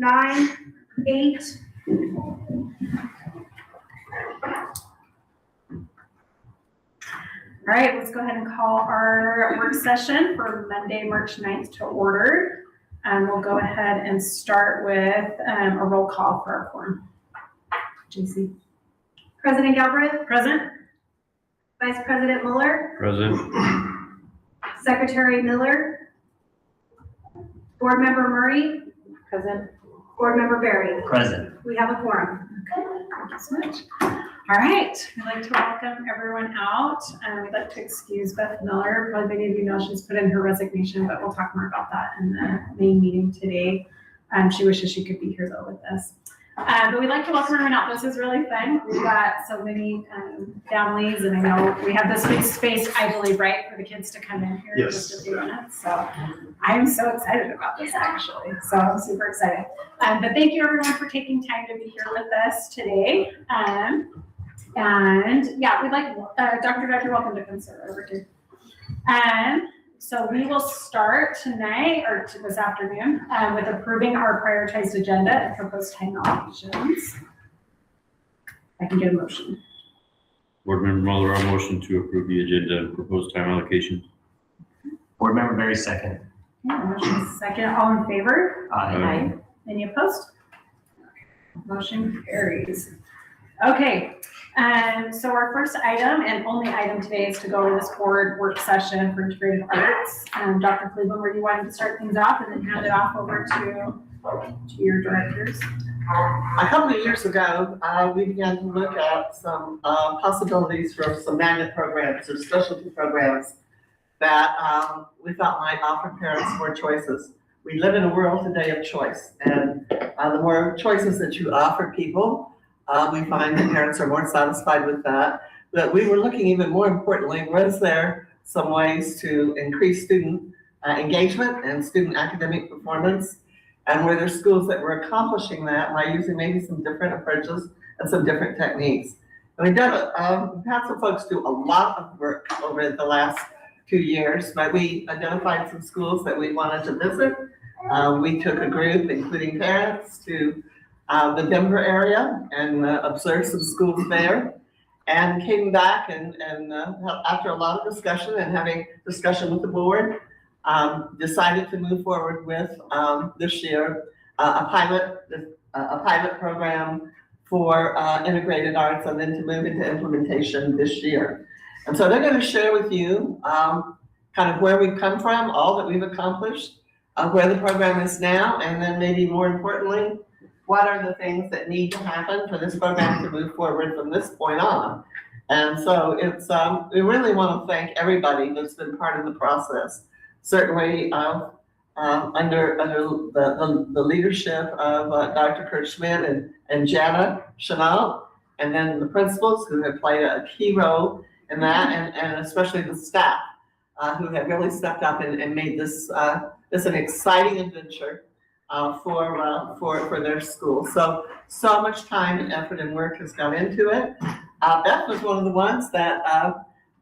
9, 8. All right, let's go ahead and call our work session for Monday, March 9th to order. We'll go ahead and start with a roll call for our quorum. JC. President Galbraith? Present. Vice President Mueller? Present. Secretary Miller? Board Member Murray? Present. Board Member Berry? Present. We have a quorum. Okay, thank you so much. All right, we'd like to welcome everyone out. We'd like to excuse Beth Miller. Probably many of you know she's put in her resignation, but we'll talk more about that in the main meeting today. She wishes she could be here though with us. But we'd like to welcome everyone out. This is really fun. We've got so many families, and I know we have this big space, I believe, right, for the kids to come in here in just a few minutes. So I'm so excited about this, actually. So I'm super excited. But thank you, everyone, for taking time to be here with us today. And yeah, we'd like Dr. Dr. You're welcome to come sit over here. So we will start tonight, or this afternoon, with approving our prioritized agenda and proposed time allocations. I can get a motion. Board Member Mueller, I'll motion to approve the agenda and proposed time allocation. Board Member Berry, second. Yeah, motion is second. All in favor? Aye. Any opposed? Motion carries. Okay. So our first item and only item today is to go over this board work session for integrated arts. Dr. Cleveland, where do you want to start things off and then hand it off over to your directors? A couple of years ago, we began to look at some possibilities for some magnet programs or specialty programs that we thought might offer parents more choices. We live in a world today of choice, and the more choices that you offer people, we find that parents are more satisfied with that. But we were looking even more importantly, was there some ways to increase student engagement and student academic performance? And were there schools that were accomplishing that by using maybe some different approaches and some different techniques? And we've had some folks do a lot of work over the last 2 years, but we identified some schools that we wanted to visit. We took a group, including parents, to the Denver area and observed some schools there, and came back and after a lot of discussion and having discussion with the board, decided to move forward with this year a pilot program for integrated arts, and then to move into implementation this year. And so they're going to share with you kind of where we've come from, all that we've accomplished, where the program is now, and then maybe more importantly, what are the things that need to happen for this program to move forward from this point on. And so it's we really want to thank everybody that's been part of the process. Certainly under the leadership of Dr. Kurt Schmidt and Jana Chanel, and then the principals who have played a key role in that, and especially the staff who have really stepped up and made this an exciting adventure for their school. So much time and effort and work has gone into it. Beth was one of the ones that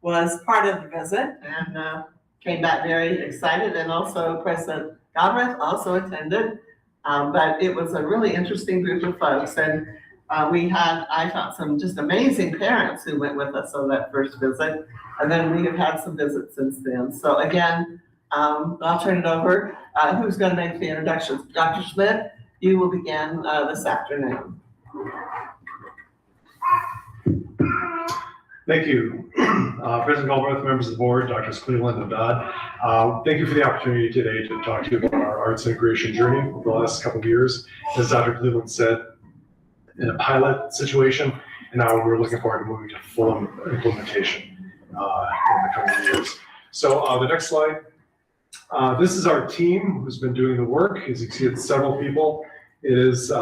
was part of the visit and came back very excited, and also President Galbraith also attended. But it was a really interesting group of folks, and we had, I thought, some just amazing parents who went with us on that first visit, and then we have had some visits since then. So again, I'll turn it over. Who's going to make the introductions? Dr. Schmidt, you will begin this afternoon. Thank you. President Galbraith, members of the board, Drs. Cleveland and Dodd. Thank you for the opportunity today to talk to you about our arts integration journey over the last couple of years. As Dr. Cleveland said, in a pilot situation, and now we're looking forward to moving to full implementation in the coming years. So the next slide. This is our team who's been doing the work. As you can see, it's several people. It is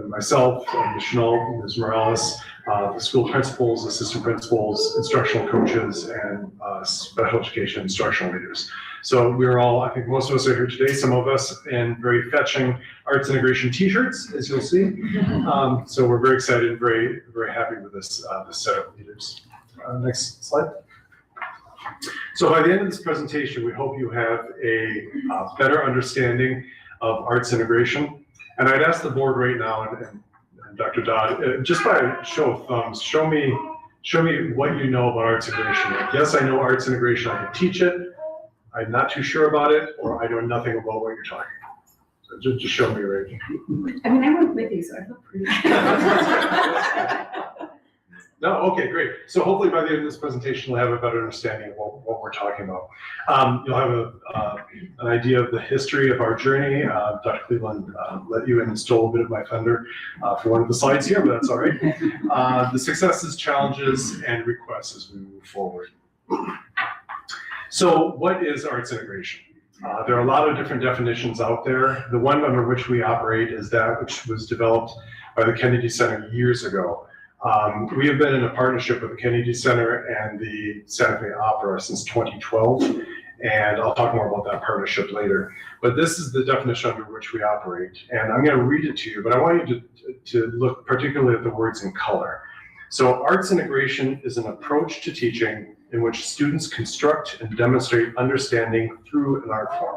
myself, Ms. Chanel, Ms. Morales, the school principals, assistant principals, instructional coaches, and special education instructional leaders. So we're all, I think most of us are here today, some of us in very fetching arts integration t-shirts, as you'll see. So we're very excited, very, very happy with this, this set of leaders. Next slide. So by the end of this presentation, we hope you have a better understanding of arts integration. And I'd ask the board right now, and Dr. Dodd, just by a show of thumbs, show me what you know about arts integration. Like, yes, I know arts integration, I can teach it, I'm not too sure about it, or I know nothing about what you're talking about. So just show me, right? I mean, I went with you, so I feel pretty. No, okay, great. So hopefully by the end of this presentation, we'll have a better understanding of what we're talking about. You'll have an idea of the history of our journey. Dr. Cleveland let you in and stole a bit of my thunder for one of the slides here, but that's all right. The successes, challenges, and requests as we move forward. So what is arts integration? There are a lot of different definitions out there. The one under which we operate is that which was developed by the Kennedy Center years ago. We have been in a partnership with the Kennedy Center and the Santa Fe Opera since 2012, and I'll talk more about that partnership later. But this is the definition under which we operate, and I'm going to read it to you, but I want you to look particularly at the words in color. So arts integration is an approach to teaching in which students construct and demonstrate understanding through an art form.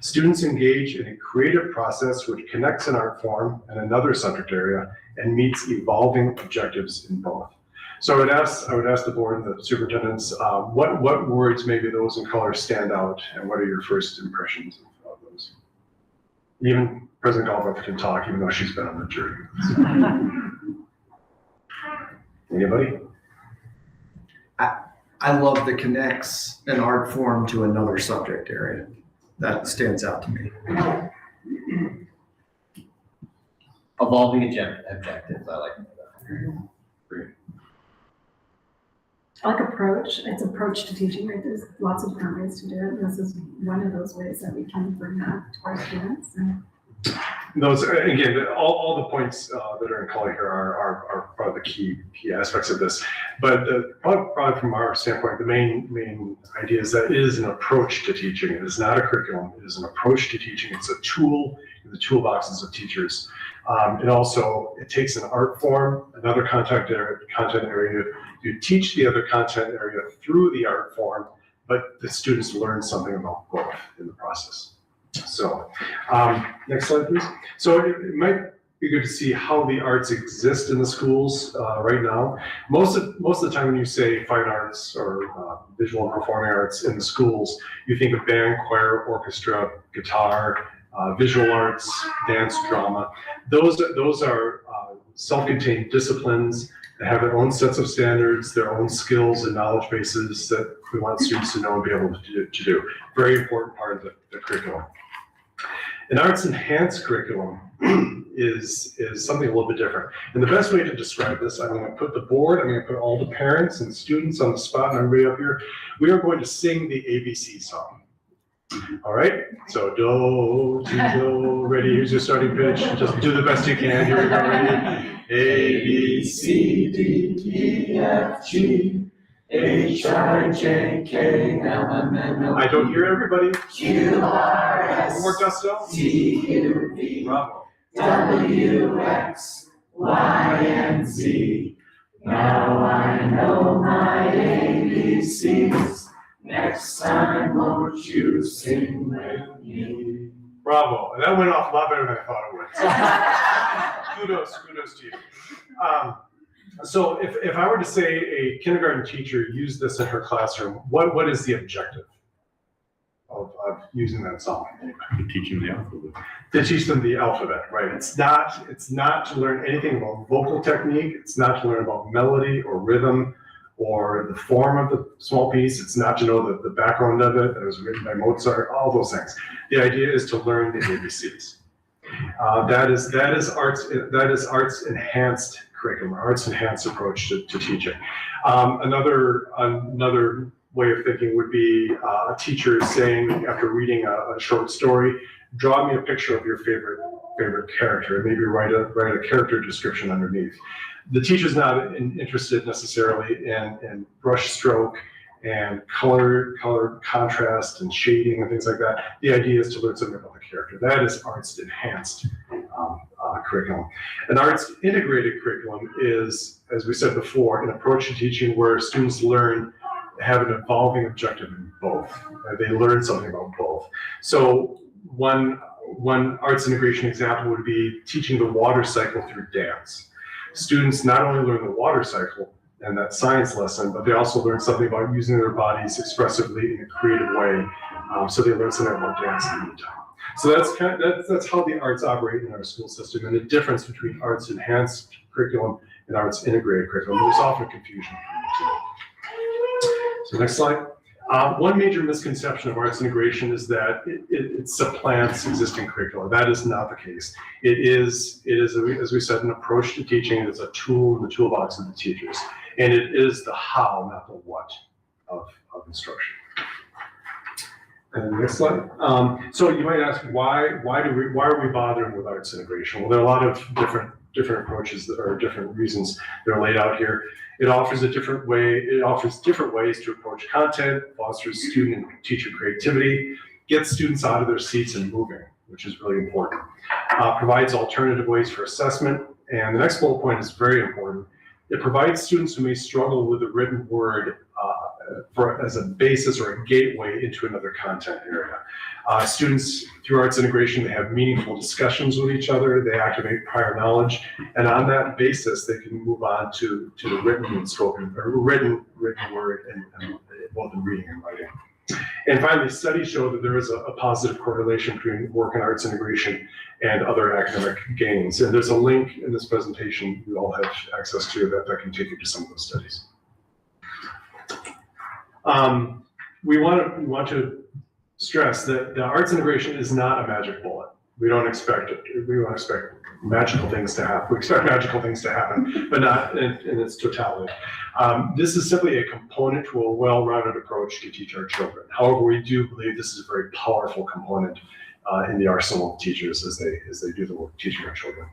Students engage in a creative process which connects an art form and another subject area and meets evolving objectives in both. So I would ask the board and the superintendents, what words, maybe those in color, stand out, and what are your first impressions of those? Even President Galbraith can talk, even though she's been on the jury. Anybody? I love that connects an art form to another subject area. That stands out to me. Evolving objectives, I like that. Great. I like approach. It's approach to teaching, right? There's lots of different ways to do it. And this is one of those ways that we can bring that to our students. And Those, again, all the points that are in color here are probably the key aspects of this. But probably from our standpoint, the main idea is that it is an approach to teaching. It is not a curriculum. It is an approach to teaching. It's a tool in the toolboxes of teachers. It takes an art form, another content area. You teach the other content area through the art form, but the students learn something about both in the process. So, next slide, please. So it might be good to see how the arts exist in the schools right now. Most of the time when you say fine arts or visual and performing arts in the schools, you think of band, choir, orchestra, guitar, visual arts, dance, drama. Those are self-contained disciplines that have their own sets of standards, their own skills and knowledge bases that we want students to know and be able to do. Very important part of the curriculum. An arts-enhanced curriculum is something a little bit different. And the best way to describe this, I'm going to put the board, I'm going to put all the parents and students on the spot and everybody up here. We are going to sing the ABC song. All right, so do, ready, here's your starting pitch. Just do the best you can. Here we go, ready? A, B, C, D, E, F, G, H, I, J, K, L, M, N, O, I don't hear everybody. Q, R, S, more gusto. T, U, V, bravo. W, X, Y, and Z. Now I know my ABCs. Next time, won't you sing with me? Bravo. And that went off a lot better than I thought it would. Kudos to you. So if I were to say a kindergarten teacher used this in her classroom, what is the objective of using that song? To teach them the alphabet. To teach them the alphabet, right? It's not to learn anything about vocal technique. It's not to learn about melody or rhythm or the form of the small piece. It's not to know the background of it, that it was written by Mozart, all those things. The idea is to learn the ABCs. That is arts enhanced curriculum, arts enhanced approach to teaching. Another way of thinking would be a teacher saying, after reading a short story, draw me a picture of your favorite character, and maybe write a character description underneath. The teacher's not interested necessarily in brush stroke and color contrast and shading and things like that. The idea is to learn something about the character. That is arts enhanced curriculum. An arts integrated curriculum is, as we said before, an approach to teaching where students have an evolving objective in both. They learn something about both. So one one arts integration example would be teaching the water cycle through dance. Students not only learn the water cycle and that science lesson, but they also learn something about using their bodies expressively in a creative way. So they learn something about dance in the meantime. So that's how the arts operate in our school system, and the difference between arts enhanced curriculum and arts integrated curriculum. There's often confusion between the two. So next slide. One major misconception of arts integration is that it supplants existing curricula. That is not the case. It is, as we said, an approach to teaching. It's a tool in the toolbox of the teachers, and it is the how, not the what, of instruction. And next slide. So you might ask, why are we bothering with arts integration? Well, there are a lot of different approaches that are different reasons that are laid out here. It offers a different way. It offers different ways to approach content, fosters student and teacher creativity, gets students out of their seats and moving, which is really important. Provides alternative ways for assessment. And the next bullet point is very important. It provides students who may struggle with the written word as a basis or a gateway into another content area. Students, through arts integration, they have meaningful discussions with each other, they activate prior knowledge, and on that basis, they can move on to the written and spoken, or written word, and both in reading and writing. And finally, studies show that there is a positive correlation between work and arts integration and other academic gains. And there's a link in this presentation you all have access to that can take you to some of those studies. We want to stress that the arts integration is not a magic bullet. We don't expect it. We don't expect magical things to happen. We expect magical things to happen, but not in its totality. This is simply a component to a well-rounded approach to teach our children. However, we do believe this is a very powerful component in the arsenal of teachers as they do the work teaching our children.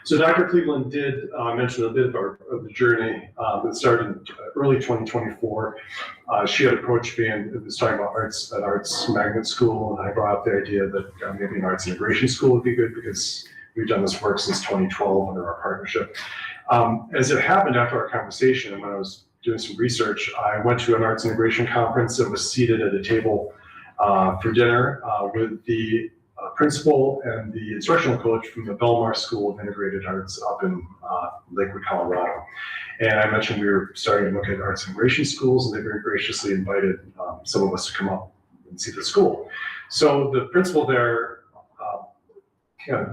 So Dr. Cleveland did mention a bit of the journey that started in early 2024. She had approached me and was talking about an arts magnet school, and I brought up the idea that maybe an arts integration school would be good because we've done this work since 2012 under our partnership. As it happened after our conversation, and when I was doing some research, I went to an arts integration conference and was seated at a table for dinner with the principal and the instructional coach from the Belmar School of Integrated Arts up in Lakewood, Colorado. And I mentioned we were starting to look at arts integration schools, and they very graciously invited some of us to come up and see the school. So the principal there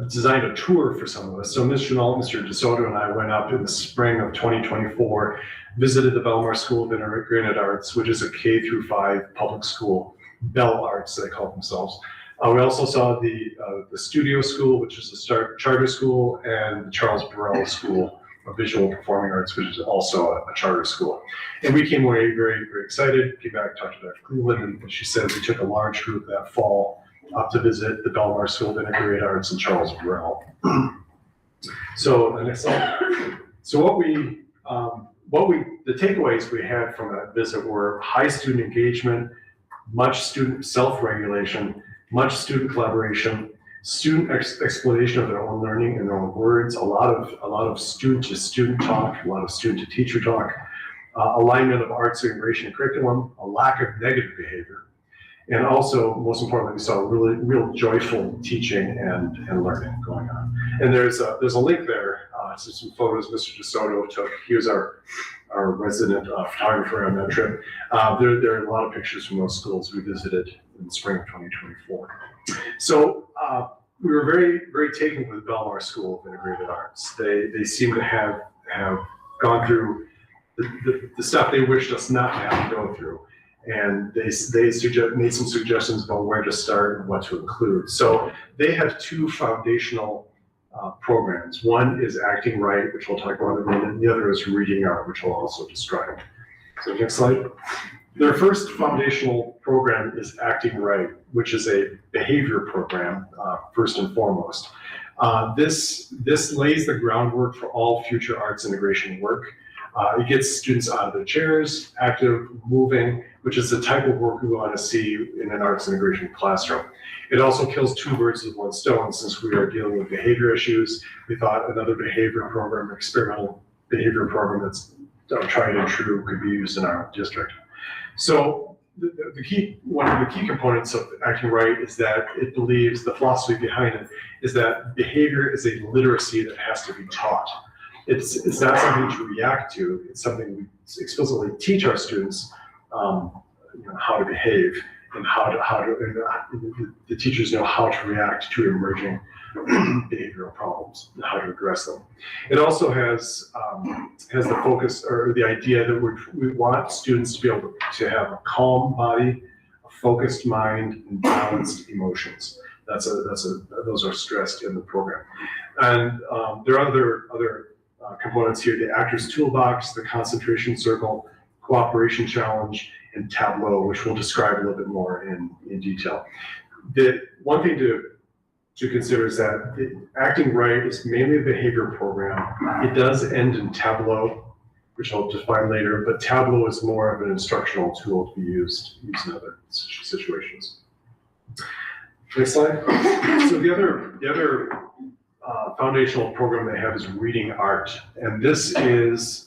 designed a tour for some of us. So Ms. Chenault, Mr. DeSoto, and I went up in the spring of 2024, visited the Belmar School of Integrated Arts, which is a K-5 public school, Bell Arts, they call themselves. We also saw the Studio School, which is a charter school, and the Charles Burrell School of Visual Performing Arts, which is also a charter school. And we came away very, very excited, came back, talked to Dr. Cleveland, and she said we took a large group that fall up to visit the Belmar School of Integrated Arts and Charles Burrell. So the next slide. So the takeaways we had from that visit were high student engagement, much student self-regulation, much student collaboration, student exploration of their own learning in their own words, a lot of student to student talk, a lot of student to teacher talk, alignment of arts integration and curriculum, a lack of negative behavior, and also, most importantly, we saw real joyful teaching and learning going on. And there's a link there to some photos Mr. DeSoto took. He was our resident photographer on that trip. There are a lot of pictures from those schools we visited in the spring of 2024. So we were very, very taken with Belmar School of Integrated Arts. They seem to have gone through the stuff they wished us not to have to go through. And they made some suggestions about where to start and what to include. So they have two foundational programs. One is Acting Right, which we'll talk about in a minute, and the other is Reading Art, which we'll also describe. So next slide. Their first foundational program is Acting Right, which is a behavior program, first and foremost. This lays the groundwork for all future arts integration work. It gets students out of their chairs, active, moving, which is the type of work we want to see in an arts integration classroom. It also kills two birds with one stone. Since we are dealing with behavior issues, we thought another behavior program, experimental behavior program that's tried and true, could be used in our district. So one of the key components of acting right is that it believes, the philosophy behind it is that behavior is a literacy that has to be taught. It's not something to react to. It's something we explicitly teach our students how to behave and the teachers know how to react to emerging behavioral problems and how to address them. It also has the focus or the idea that we want students to be able to have a calm body, a focused mind, and balanced emotions. Those are stressed in the program. And there are other components here: the actor's toolbox, the concentration circle, cooperation challenge, and tableau, which we'll describe a little bit more in detail. The one thing to consider is that acting right is mainly a behavior program. It does end in tableau, which I'll define later, but tableau is more of an instructional tool to be used in other situations. Next slide. So the other foundational program they have is reading art, and this is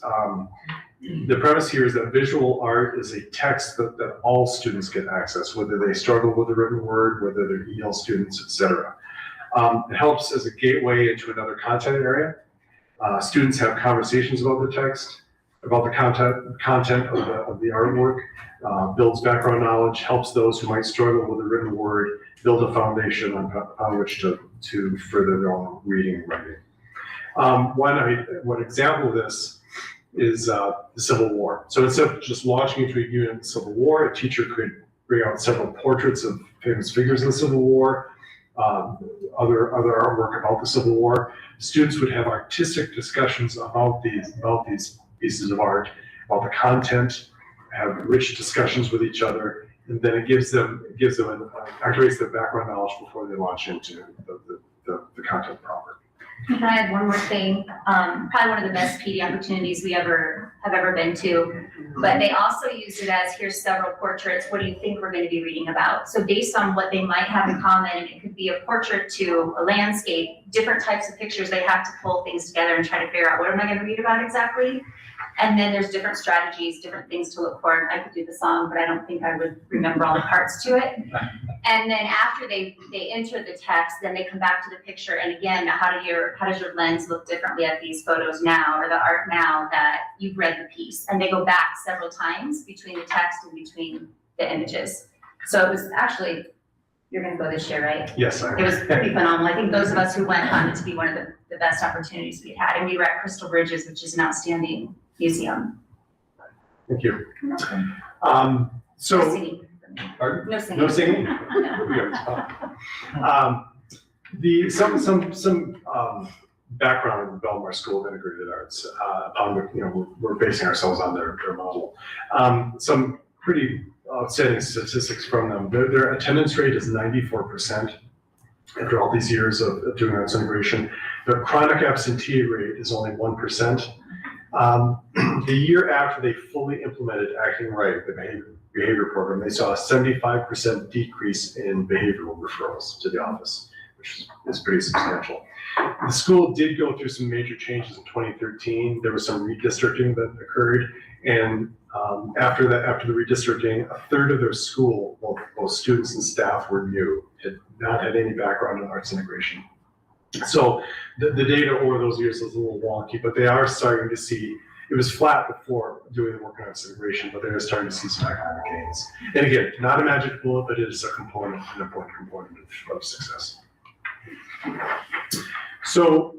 the premise here is that visual art is a text that all students get access, whether they struggle with the written word, whether they're EL students, etc. It helps as a gateway into another content area. Students have conversations about the text, about the content of the artwork, builds background knowledge, helps those who might struggle with the written word build a foundation on which to further their own reading and writing. One example of this is the Civil War. So instead of just launching into a unit in the Civil War, a teacher could bring out several portraits of famous figures in the Civil War, other artwork about the Civil War. Students would have artistic discussions about these pieces of art, about the content, have rich discussions with each other, and then it activates their background knowledge before they launch into the content proper. Can I add one more thing? Probably one of the best PD opportunities we have ever been to, but they also use it as, here's several portraits, what do you think we're going to be reading about? So based on what they might have in common, it could be a portrait to a landscape, different types of pictures, they have to pull things together and try to figure out, what am I going to read about exactly? And then there's different strategies, different things to look for. I could do the song, but I don't think I would remember all the parts to it. And then after they enter the text, then they come back to the picture. And again, how does your lens look differently at these photos now, or the art now that you've read the piece? And they go back several times between the text and between the images. So it was actually, you're going to go this year, right? Yes, I am. It was pretty phenomenal. I think those of us who went found it to be one of the best opportunities we had. And we were at Crystal Bridges, which is an outstanding museum. Thank you. No So, singing. pardon? No singing. No singing? Some background in the Belmar School of Integrated Arts, upon which, we're basing ourselves on their model. Some pretty outstanding statistics from them. Their attendance rate is 94% after all these years of doing arts integration. Their chronic absentee rate is only 1%. The year after they fully implemented Acting Right, the behavior program, they saw a 75% decrease in behavioral referrals to the office, which is pretty substantial. The school did go through some major changes in 2013. There was some redistricting that occurred, and after the redistricting, a third of their school, both students and staff, were new, had not had any background in arts integration. So the data over those years is a little wonky, but they are starting to see, it was flat before doing the work on arts integration, but they are starting to see some economic gains. And again, not a magic bullet, but it is an important component of success. So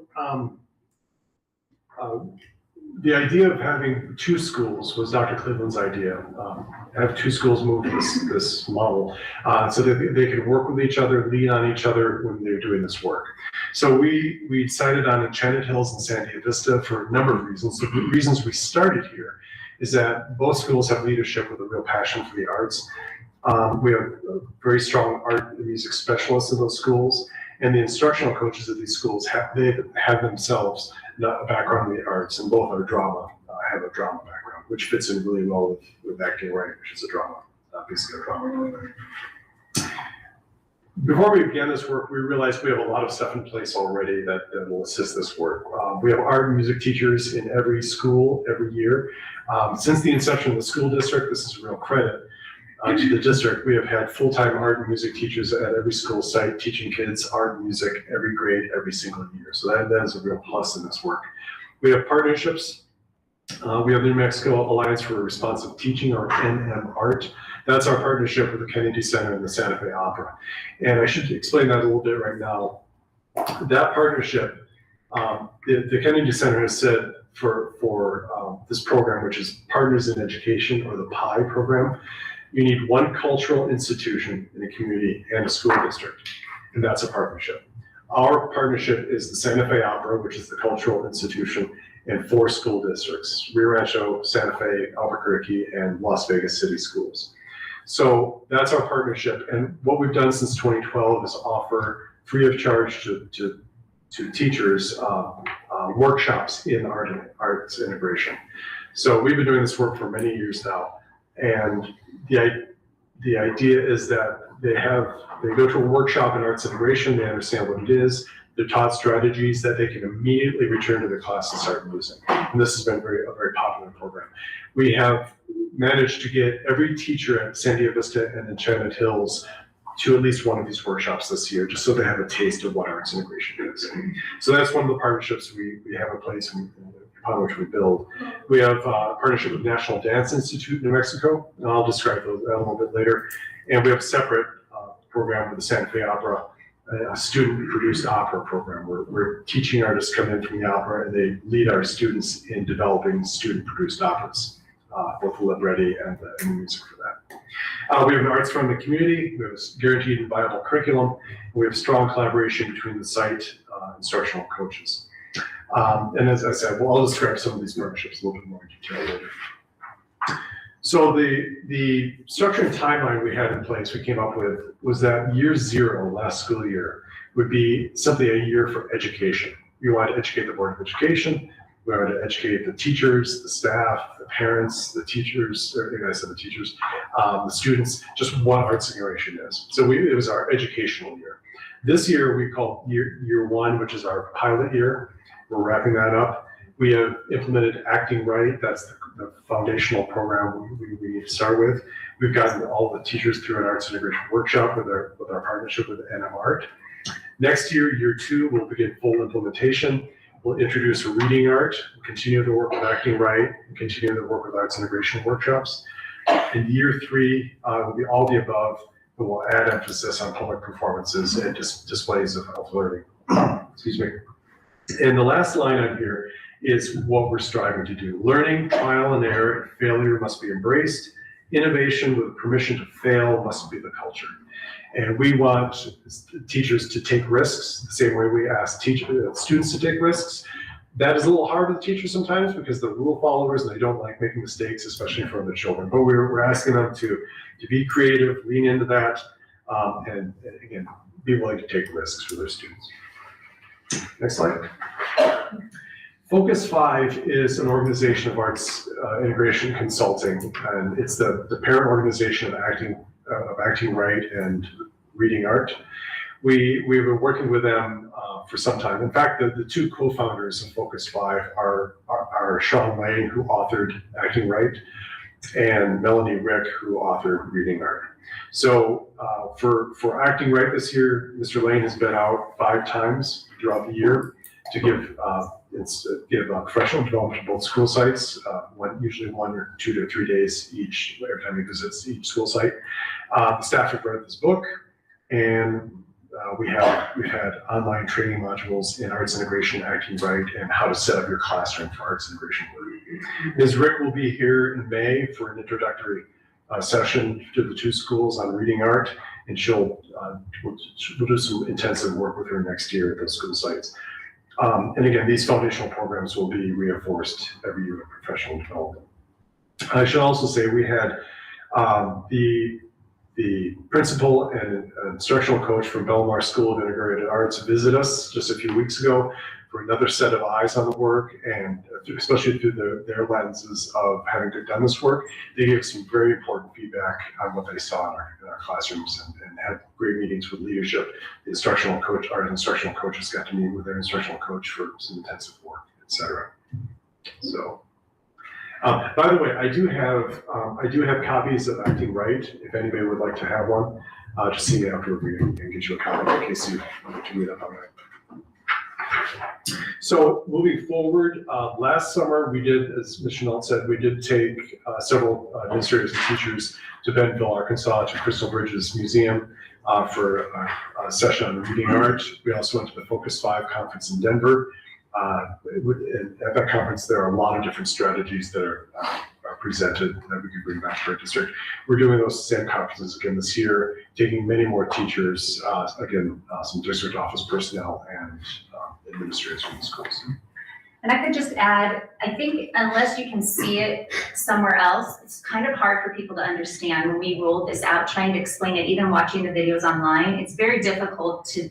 the idea of having two schools was Dr. Cleveland's idea. Have two schools move to this model so that they could work with each other, lean on each other when they're doing this work. So we decided on Enchanted Hills and Sandia Vista for a number of reasons. The reasons we started here is that both schools have leadership with a real passion for the arts. We have very strong art and music specialists in those schools, and the instructional coaches at these schools have themselves a background in the arts, and both are have a drama background, which fits in really well with Acting Right, which is a drama, basically a drama. Before we began this work, we realized we have a lot of stuff in place already that will assist this work. We have art and music teachers in every school every year. Since the inception of the school district, this is a real credit. to the district, we have had full-time art and music teachers at every school site teaching kids art and music every grade, every single year. So that is a real plus in this work. We have partnerships. We have the New Mexico Alliance for Responsive Teaching, or NM Art. That's our partnership with the Kennedy Center and the Santa Fe Opera. And I should explain that a little bit right now. That partnership, the Kennedy Center has said for this program, which is Partners in Education, or the PI program, you need one cultural institution in a community and a school district, and that's a partnership. Our partnership is the Santa Fe Opera, which is the cultural institution, and 4 school districts: Rio Rancho, Santa Fe, Albuquerque, and Las Vegas City Schools. So that's our partnership, and what we've done since 2012 is offer free of charge to teachers workshops in arts integration. So we've been doing this work for many years now, and the idea is that they go to a workshop in arts integration, they understand what it is, they're taught strategies that they can immediately return to the class and start using. And this has been a very popular program. We have managed to get every teacher at San Diego Vista and Enchanted Hills to at least one of these workshops this year, just so they have a taste of what arts integration is. So that's one of the partnerships we have in place and upon which we build. We have a partnership with National Dance Institute in New Mexico, and I'll describe that a little bit later. And we have a separate program with the Santa Fe Opera, a student-produced opera program where teaching artists come in from the opera and they lead our students in developing student-produced operas, both the libretti and the music for that. We have an arts firm in the community. We have a guaranteed and viable curriculum. And we have strong collaboration between the site instructional coaches. And as I said, I'll describe some of these partnerships a little bit more in detail later. So the structure and timeline we had in place, we came up with, was that year 0, last school year, would be simply a year for education. We wanted to educate the Board of Education. We wanted to educate the teachers, the staff, the parents, the teachers, or I said the teachers, the students, just what arts integration is. So it was our educational year. This year we call year 1, which is our pilot year. We're wrapping that up. We have implemented Acting Right. That's the foundational program we need to start with. We've gotten all the teachers through an arts integration workshop with our partnership with NM Art. Next year, year 2, we'll begin full implementation. We'll introduce a reading art, we'll continue to work with Acting Right, and continue to work with arts integration workshops. In year 3, will be all the above, but we'll add emphasis on public performances and displays of learning. Excuse me. And the last line on here is what we're striving to do. Learning, trial and error, and failure must be embraced. Innovation with permission to fail must be the culture. And we want teachers to take risks the same way we ask students to take risks. That is a little hard with teachers sometimes because they're rule followers and they don't like making mistakes, especially in front of the children. But we're asking them to be creative, lean into that, and again, be willing to take risks for their students. Next slide. Focus 5 is an organization of arts integration consulting, and it's the parent organization of Acting Right and Reading Art. We've been working with them for some time. In fact, the 2 co-founders of Focus 5 are Sean Lane, who authored Acting Right, and Melanie Rick, who authored Reading Art. So for Acting Right this year, Mr. Lane has been out 5 times throughout the year to give professional development to both school sites, usually 1 or 2 to 3 days each, every time he visits each school site. The staff have read this book, and we've had online training modules in arts integration, Acting Right, and how to set up your classroom for arts integration work. Ms. Rick will be here in May for an introductory session to the 2 schools on reading art, and we'll do some intensive work with her next year at those school sites. And again, these foundational programs will be reinforced every year with professional development. I should also say we had the principal and instructional coach from Belmar School of Integrated Arts visit us just a few weeks ago for another set of eyes on the work, and especially through their lenses of having done this work. They gave some very important feedback on what they saw in our classrooms, and had great meetings with leadership. Our instructional coaches got to meet with their instructional coach for some intensive work, etc. So By the way, I do have copies of Acting Right, if anybody would like to have one. Just see me afterward, we can get you a copy in case you want to read up on it. So moving forward, last summer we did, as Ms. Chenault said, we did take several administrators and teachers to Bentonville, Arkansas, to Crystal Bridges Museum for a session on reading art. We also went to the Focus 5 conference in Denver. At that conference, there are a lot of different strategies that are presented that we can bring back to our district. We're doing those same conferences again this year, taking many more teachers, some district office personnel and administrators from the schools. And I could just add, I think unless you can see it somewhere else, it's kind of hard for people to understand when we rolled this out, trying to explain it, even watching the videos online. It's very difficult to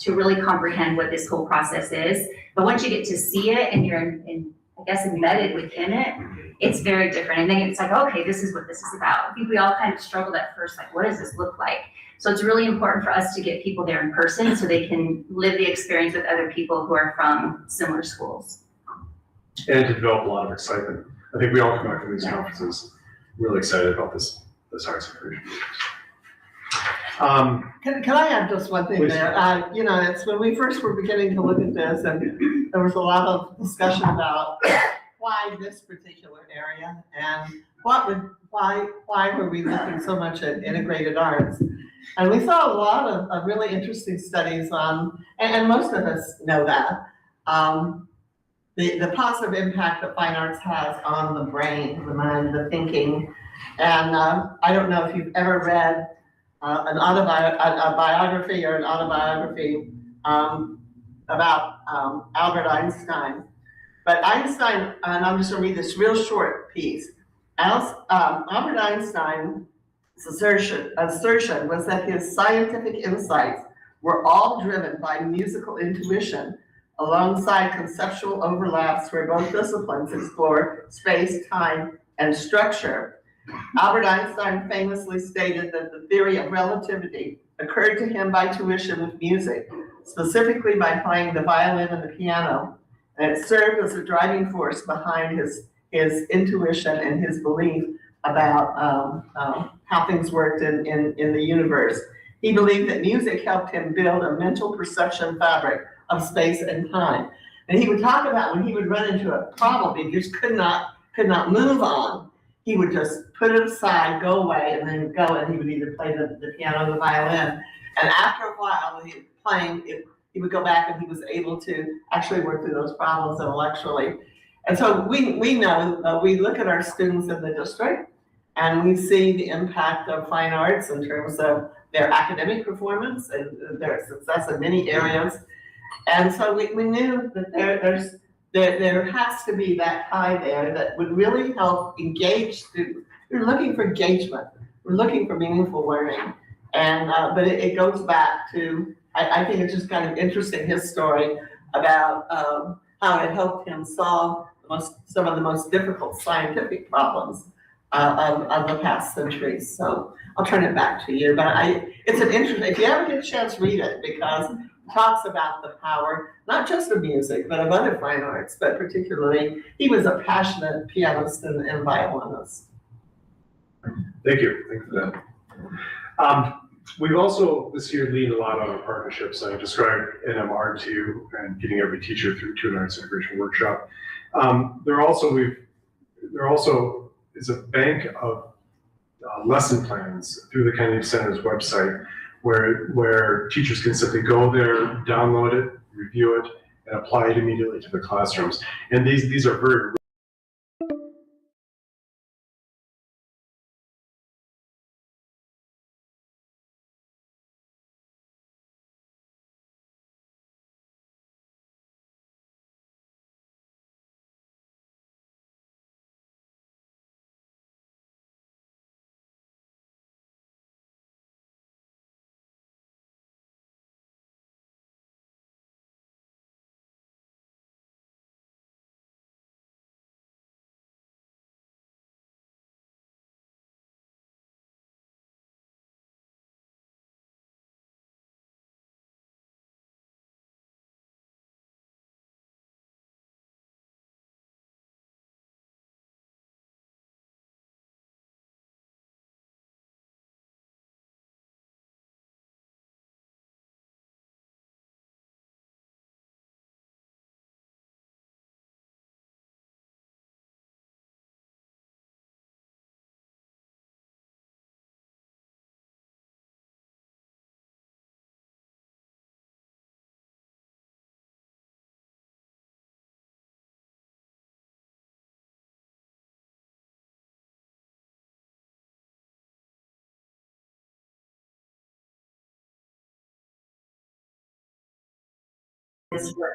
really comprehend what this whole process is. But once you get to see it and you're I guess embedded within it, it's very different. And then it's like, okay, this is what this is about. I think we all kind of struggled at first, like, what does this look like? So it's really important for us to get people there in person so they can live the experience with other people who are from similar schools. And to develop a lot of excitement. I think we all come back from these conferences really excited about this arts integration. Can I add just one thing Please. there? It's when we first were beginning to look at this, and there was a lot of discussion about why this particular area and why were we looking so much at integrated arts? And we saw a lot of really interesting studies on, and most of us know that, the positive impact that fine arts has on the brain, the mind, the thinking. And I don't know if you've ever read a biography or an autobiography about Albert Einstein. But Einstein, and I'm just gonna read this real short piece. Albert Einstein's assertion was that his scientific insights were all driven by musical intuition alongside conceptual overlaps where both disciplines explore space, time, and structure. Albert Einstein famously stated that the theory of relativity occurred to him by tuition with music, specifically by playing the violin and the piano, and it served as a driving force behind his intuition and his belief about how things worked in the universe. He believed that music helped him build a mental perception fabric of space and time. And he would talk about when he would run into a problem he just could not move on, he would just put it aside, go away, and then go, and he would either play the piano or the violin. And after a while, he was playing, he would go back and he was able to actually work through those problems intellectually. And so we know, we look at our students in the district and we see the impact of fine arts in terms of their academic performance and their success in many areas. And so we knew that there has to be that tie there that would really help engage students. We're looking for engagement. We're looking for meaningful learning. And but it goes back to, I think it's just kind of interesting, his story about how it helped him solve some of the most difficult scientific problems of the past centuries. So I'll turn it back to you. But it's an interesting, if you ever get a chance, read it, because it talks about the power, not just of music, but of other fine arts, but particularly, he was a passionate pianist and violinist. Thank you. Thank you for that. We've also this year leaned a lot on our partnerships. I described NMR2 and getting every teacher through to an arts integration workshop. There also is a bank of lesson plans through the Kennedy Center's website where teachers can simply go there, download it, review it, and apply it immediately to the classrooms. And these are very this work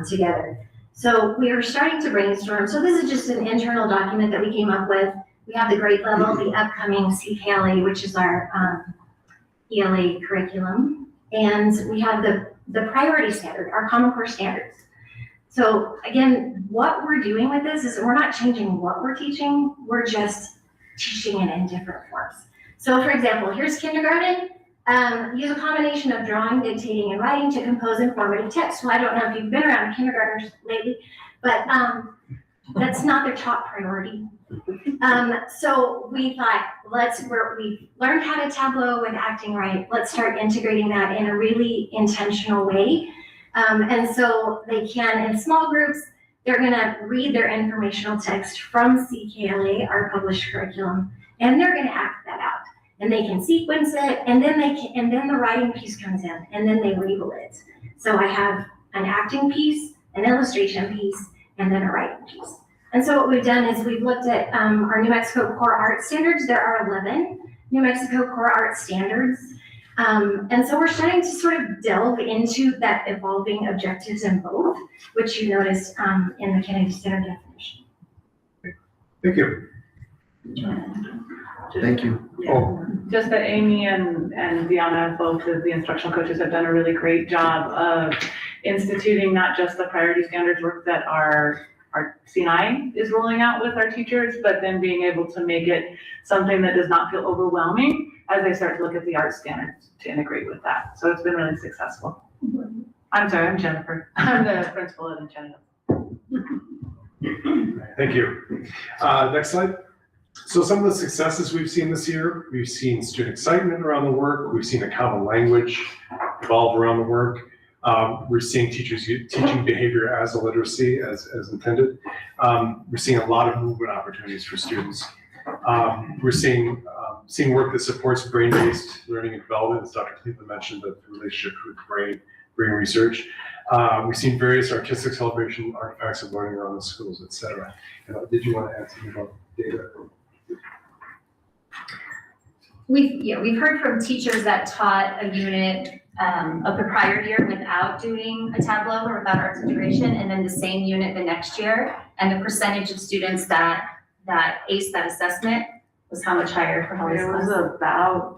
together. So we are starting to brainstorm. So this is just an internal document that we came up with. We have the grade level, the upcoming CKLA, which is our ELA curriculum, and we have the priority standard, our Common Core standards. So again, what we're doing with this is we're not changing what we're teaching, we're just teaching it in different forms. So for example, here's kindergarten. Use a combination of drawing, dictating, and writing to compose informative text. So I don't know if you've been around kindergartners lately, but that's not their top priority. So we thought, we've learned how to Tableau with acting right. Let's start integrating that in a really intentional way. And so they can, in small groups, they're gonna read their informational text from CKLA, our published curriculum, and they're gonna act that out. And they can sequence it, and then the writing piece comes in, and then they label it. So I have an acting piece, an illustration piece, and then a writing piece. And so what we've done is we've looked at our New Mexico Core Art Standards. There are 11 New Mexico Core Art Standards. And so we're starting to sort of delve into that evolving objectives in both, which you noticed in the Kennedy Center definition. Thank you. Thank you. Oh, Just that Amy and Deanna, both of the instructional coaches, have done a really great job of instituting not just the priority standards work that our CNI is rolling out with our teachers, but then being able to make it something that does not feel overwhelming as they start to look at the art standards to integrate with that. So it's been really successful. I'm sorry, I'm Jennifer. I'm the principal at Enchanted. thank you. Next slide. So some of the successes we've seen this year, we've seen student excitement around the work. We've seen a common language evolve around the work. We're seeing teachers teaching behavior as a literacy as intended. We're seeing a lot of movement opportunities for students. We're seeing work that supports brain-based learning and development, as Dr. Cleveland mentioned, the relationship with brain research. We've seen various artistic celebration artifacts of learning around the schools, et cetera. Did you want to add something about data? We've heard from teachers that taught a unit of the prior year without doing a Tableau or without arts integration, and then the same unit the next year. And the percentage of students that aced that assessment was how much higher for Holly's It was class? about,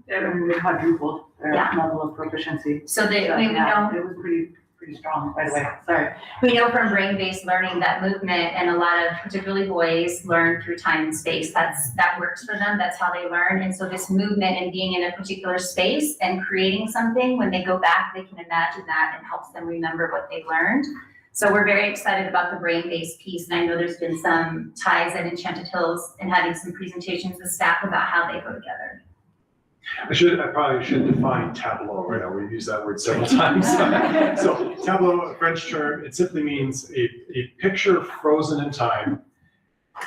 we quadrupled their Yeah. level of proficiency. So we Yeah, know it was pretty strong, by the way, sorry. We know from brain-based learning that movement, and a lot of particularly boys learn through time and space. That works for them, that's how they learn. And so this movement and being in a particular space and creating something, when they go back, they can imagine that and helps them remember what they learned. So we're very excited about the brain-based piece, and I know there's been some ties at Enchanted Hills and having some presentations with staff about how they go together. I probably should define Tableau right now. We've used that word several times. So Tableau, a French term, it simply means a picture frozen in time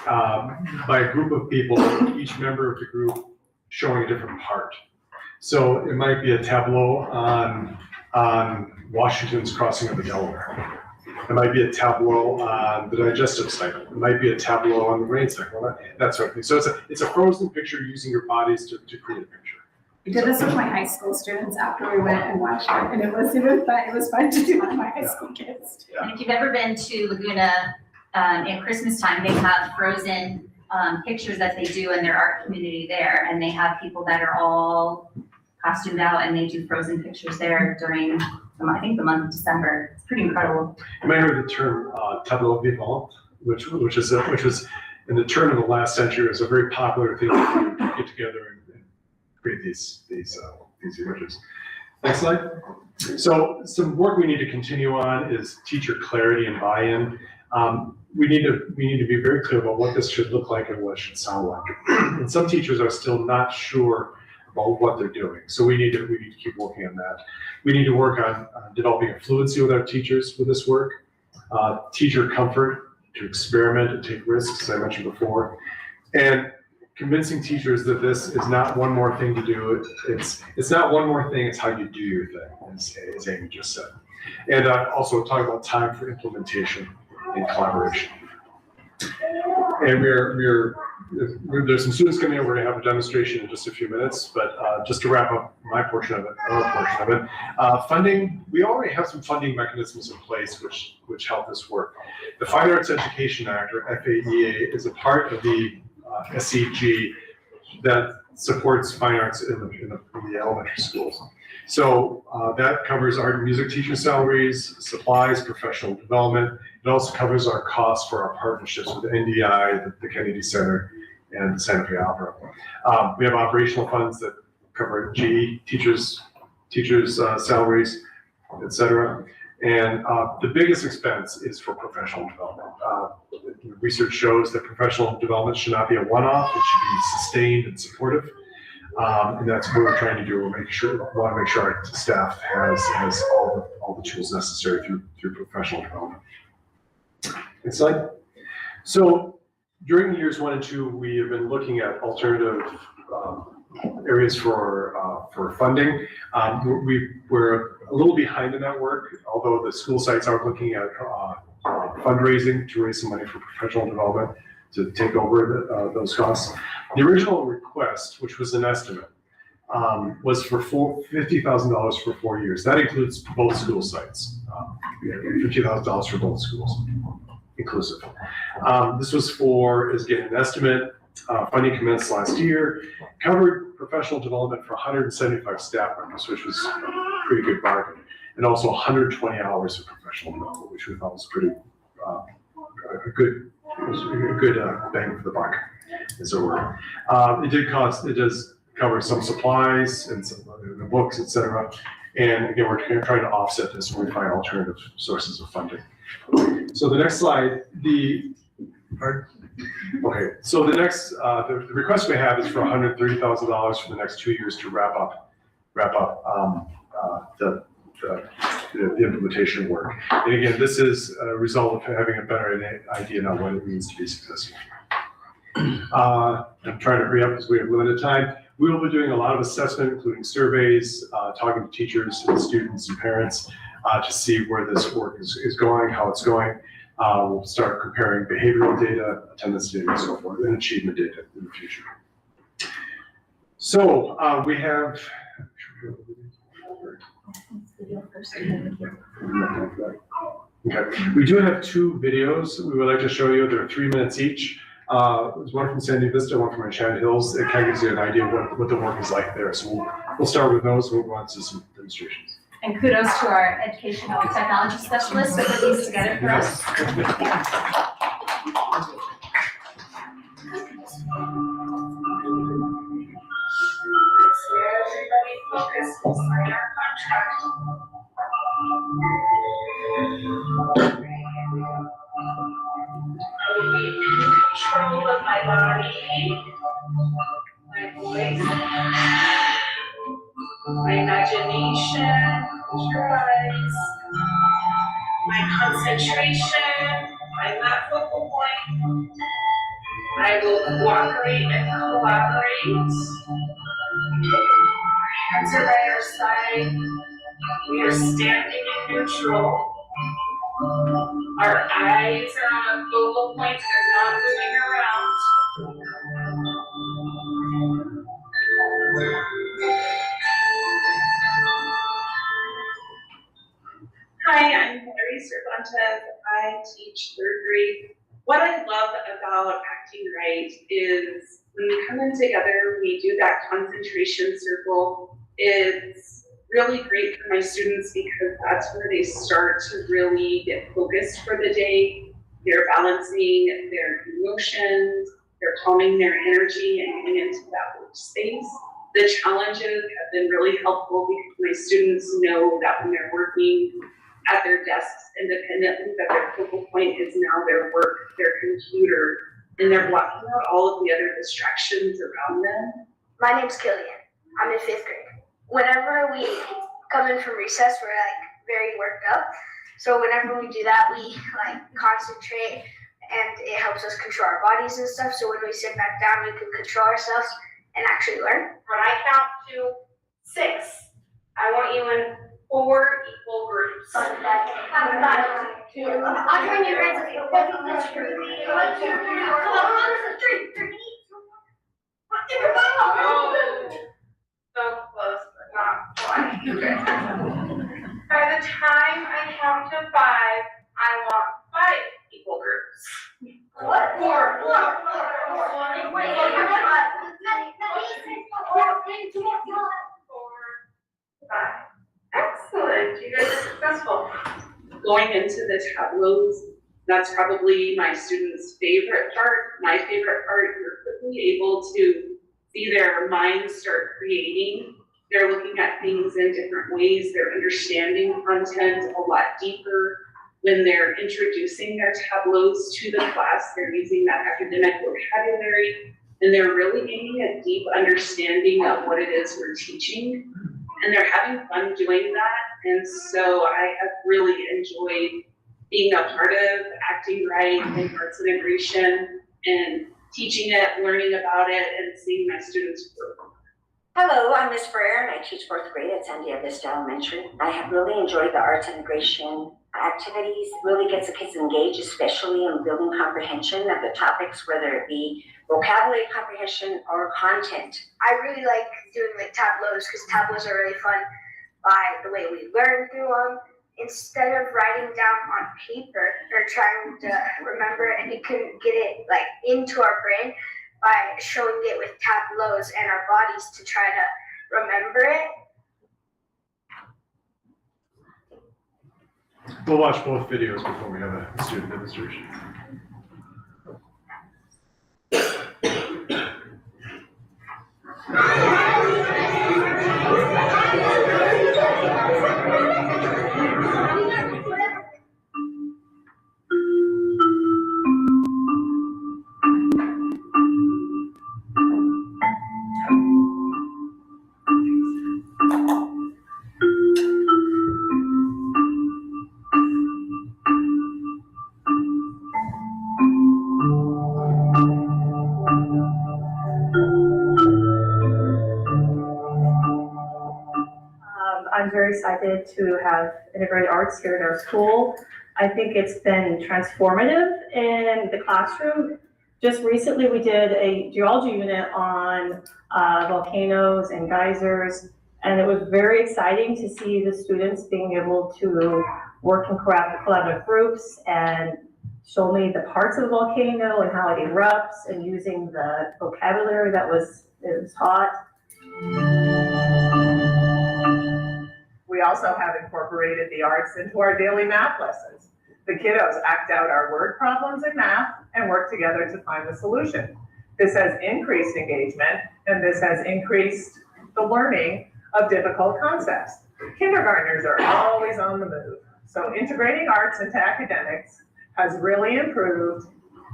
by a group of people, each member of the group showing a different part. So it might be a tableau on Washington's crossing of the Delaware. It might be a tableau on the digestive cycle. It might be a tableau on the brain cycle, that sort of thing. So it's a frozen picture using your bodies to create a picture. I did this with my high school students after we went and watched it, and it was fun. It was fun to do with my high school kids. And if you've ever been to Laguna at Christmas time, they have frozen pictures that they do in their art community there, and they have people that are all costumed out, and they do frozen pictures there during, I think, the month of December. It's pretty incredible. You might heard the term tableau vivant, which was in the turn of the last century, was a very popular thing to get together and create these images. Next slide. So some work we need to continue on is teacher clarity and buy-in. We need to be very clear about what this should look like and what it should sound like. And some teachers are still not sure about what they're doing. So we need to keep working on that. We need to work on developing a fluency with our teachers with this work. Teacher comfort to experiment and take risks, as I mentioned before. And convincing teachers that this is not one more thing to do. It's not one more thing, it's how you do your thing, as Amy just said. And also talk about time for implementation and collaboration. And we're there's some students coming in, we're gonna have a demonstration in just a few minutes, but just to wrap up my portion of it, our portion of it, funding, we already have some funding mechanisms in place which help this work. The Fine Arts Education Act, or FAEA, is a part of the SEG that supports fine arts in the elementary schools. So that covers art and music teacher salaries, supplies, professional development. It also covers our costs for our partnerships with NDI, the Kennedy Center, and the Santa Fe Opera. We have operational funds that cover GE, teachers' salaries, et cetera. And the biggest expense is for professional development. Research shows that professional development should not be a one-off, it should be sustained and supportive. And that's what we're trying to do. We want to make sure our staff has all the tools necessary through professional development. Next slide. So during years 1 and 2, we have been looking at alternative areas for funding. We're a little behind in that work, although the school sites are looking at fundraising to raise some money for professional development to take over those costs. The original request, which was an estimate, was for $50,000 for 4 years. That includes both school sites. $50,000 for both schools, inclusive. This was is getting an estimate. Funding commenced last year, covered professional development for 175 staff members, which was a pretty good bargain, and also 120 hours of professional development, which we thought was pretty a good bang for the buck, as it were. It does cover some supplies and some books, etc. And again, we're trying to offset this when we find alternative sources of funding. So the next slide, okay, so the next, the request we have is for $130,000 for the next 2 years to wrap up the implementation work. And again, this is a result of having a better idea on what it means to be successful. I'm trying to hurry up because we have limited time. We will be doing a lot of assessment, including surveys, talking to teachers and students and parents to see where this work is going, how it's going. We'll start comparing behavioral data, attendance data, and so forth, and achievement data in the future. So we have. Okay. We do have 2 videos we would like to show you. They're 3 minutes each. There's one from Sandy Vista, one from Enchanted Hills. It kind of gives you an idea of what the work is like there. So we'll start with those. We'll go on to some demonstrations. And kudos to our educational technology specialists that put these together for us. Everybody focus, we'll sign our contract. I will be in control of my body, my voice, my imagination, your eyes, my concentration, my left focal point. I will cooperate and collaborate. Hands are by our side. We are standing in neutral. Our eyes are on a focal point, they're not moving around. Hi, I'm Hilary Cervantes. I teach 3rd grade. What I love about Acting Right is when we come in together, we do that concentration circle. It's really great for my students because that's where they start to really get focused for the day. They're balancing their emotions, they're calming their energy and getting into that workspace. The challenges have been really helpful because my students know that when they're working at their desks independently, that their focal point is now their work, their computer, and they're blocking out all of the other distractions around them. My name's Killian. I'm in 5th grade. Whenever we come in from recess, we're very worked up. So whenever we do that, we concentrate and it helps us control our bodies and stuff. So when we sit back down, we can control ourselves and actually learn. When I count to 6, I want you in 4 equal groups. 1, 2, 3. I'll join you guys. 1, 2, 3. 1, 2, 3. 3. By the time I count to 5, I want 5 equal groups. What? Excellent, you guys are successful. Going into the tableaus, that's probably my students' favorite part. My favorite part, you're quickly able to see their minds start creating. They're looking at things in different ways. They're understanding content a lot deeper. When they're introducing their tableaus to the class, they're using that academic vocabulary, and they're really gaining a deep understanding of what it is we're teaching. And they're having fun doing that. And so I have really enjoyed being a part of Acting Right and Arts Integration and teaching it, learning about it, and seeing my students grow. Hello, I'm Ms. Ferrer and I teach 4th grade at Sandia Vista Elementary. I have really enjoyed the arts integration activities. Really gets the kids engaged, especially in building comprehension of the topics, whether it be vocabulary comprehension or content. I really like doing like tableaus because tableaus are really fun by the way we learn through them. Instead of writing down on paper or trying to remember it, and you can get it like into our brain by showing it with tableaus and our bodies to try to remember it. We'll watch both videos before we have a student demonstration. I'm very excited to have integrated arts here at our school. I think it's been transformative in the classroom. Just recently, we did a geology unit on volcanoes and geysers, and it was very exciting to see the students being able to work in collaborative groups and show me the parts of the volcano and how it erupts and using the vocabulary that was taught. We also have incorporated the arts into our daily math lessons. The kiddos act out our word problems in math and work together to find the solution. This has increased engagement, and this has increased the learning of difficult concepts. Kindergartners are always on the move, so integrating arts into academics has really improved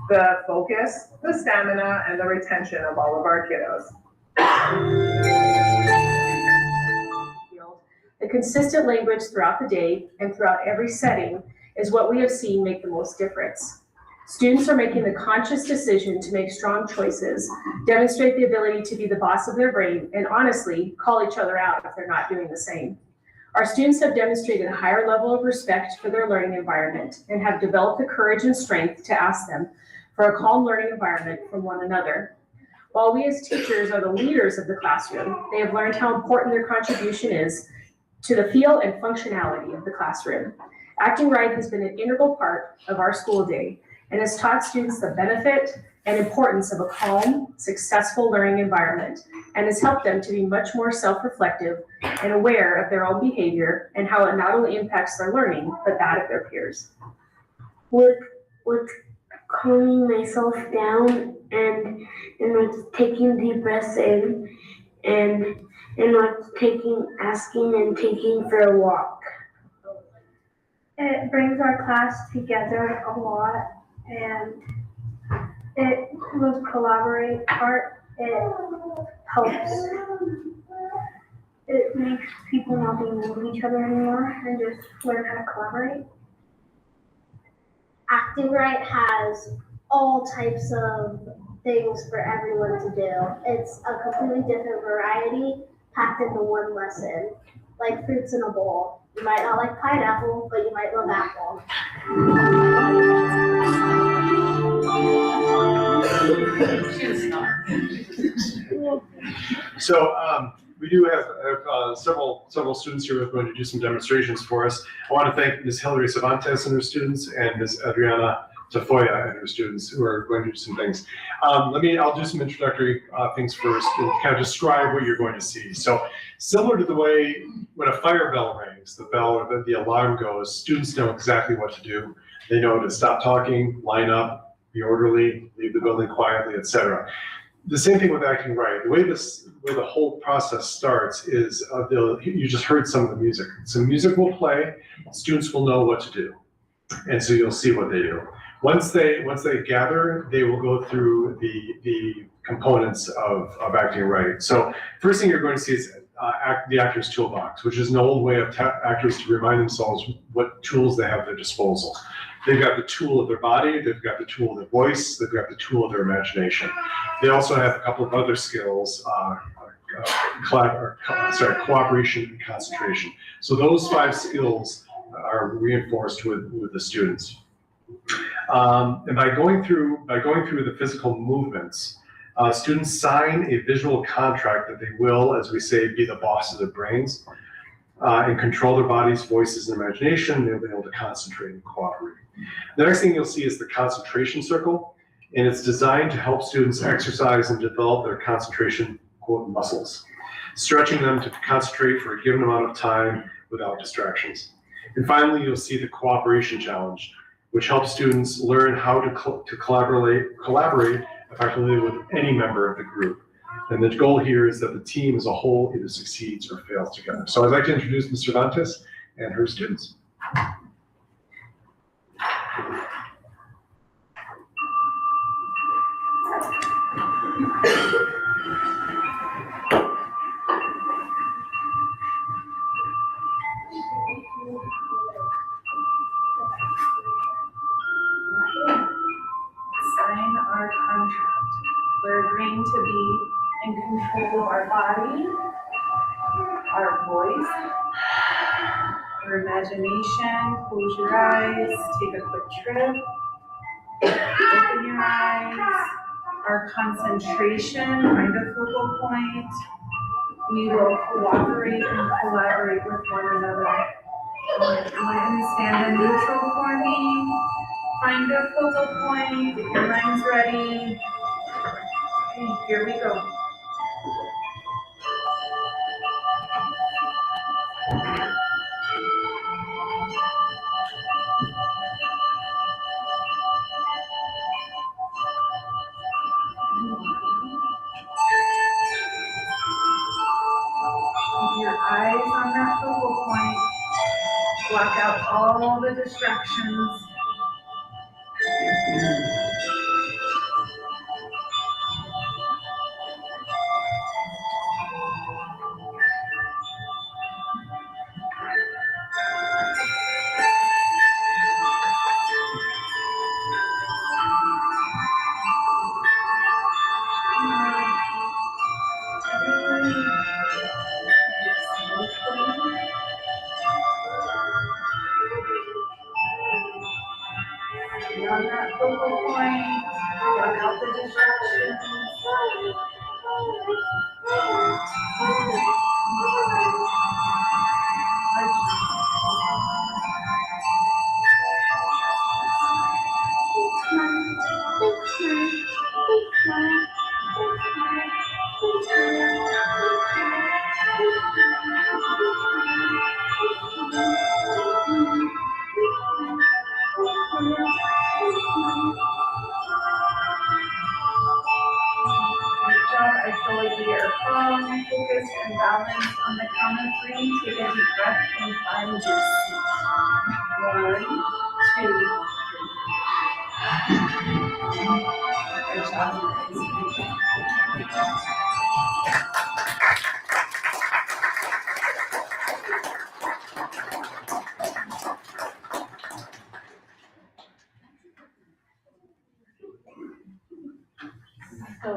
the focus, the stamina, and the retention of all of our kiddos. The consistent language throughout the day and throughout every setting is what we have seen make the most difference. Students are making the conscious decision to make strong choices, demonstrate the ability to be the boss of their brain, and honestly, call each other out if they're not doing the same. Our students have demonstrated a higher level of respect for their learning environment and have developed the courage and strength to ask them for a calm learning environment from one another. While we as teachers are the leaders of the classroom, they have learned how important their contribution is to the feel and functionality of the classroom. Acting Right has been an integral part of our school day and has taught students the benefit and importance of a calm, successful learning environment, and has helped them to be much more self-reflective and aware of their own behavior and how it not only impacts their learning, but that of their peers. With calming myself down and with taking deep breaths in and with asking and taking for a walk. It brings our class together a lot, and it was collaborate part. It helps. It makes people not be mean to each other anymore and just learn how to collaborate. Acting Right has all types of things for everyone to do. It's a completely different variety packed into one lesson, like fruits in a bowl. You might not like pineapple, but you might love apple. So we do have several students here who are going to do some demonstrations for us. I want to thank Ms. Hilary Cervantes and her students and Ms. Adriana Tafoya and her students who are going to do some things. I'll do some introductory things first and kind of describe what you're going to see. So similar to the way when a fire bell rings, the bell or the alarm goes, students know exactly what to do. They know to stop talking, line up, be orderly, leave the building quietly, etc. The same thing with acting right. The way the whole process starts is you just heard some of the music. Some music will play, students will know what to do. And so you'll see what they do. Once they gather, they will go through the components of acting right. So first thing you're going to see is the actor's toolbox, which is an old way of actors to remind themselves what tools they have at their disposal. They've got the tool of their body, they've got the tool of their voice, they've got the tool of their imagination. They also have a couple of other skills, cooperation and concentration. So those 5 skills are reinforced with the students. And by going through the physical movements, students sign a visual contract that they will, as we say, be the boss of their brains and control their bodies, voices, and imagination. They'll be able to concentrate and cooperate. The next thing you'll see is the concentration circle, and it's designed to help students exercise and develop their concentration, quote, muscles, stretching them to concentrate for a given amount of time without distractions. And finally, you'll see the cooperation challenge, which helps students learn how to collaborate effectively with any member of the group. And the goal here is that the team as a whole either succeeds or fails together. So I'd like to introduce Ms. Cervantes and her students. Sign our contract. We're agreeing to be in control of our body, our voice, our imagination. Close your eyes, take a quick trip. Open your eyes. Our concentration, find a focal point. We will cooperate and collaborate with one another. Stand in neutral for me. Find a focal point. Get your minds ready. Okay, here we go. Keep your eyes on that focal point. Block out all the distractions. On that focal point, block out the distractions. I feel like we are calm, focused, and balanced. On the count of 3, take a deep breath and find your seat. 1, 2, 3. Good job, guys. So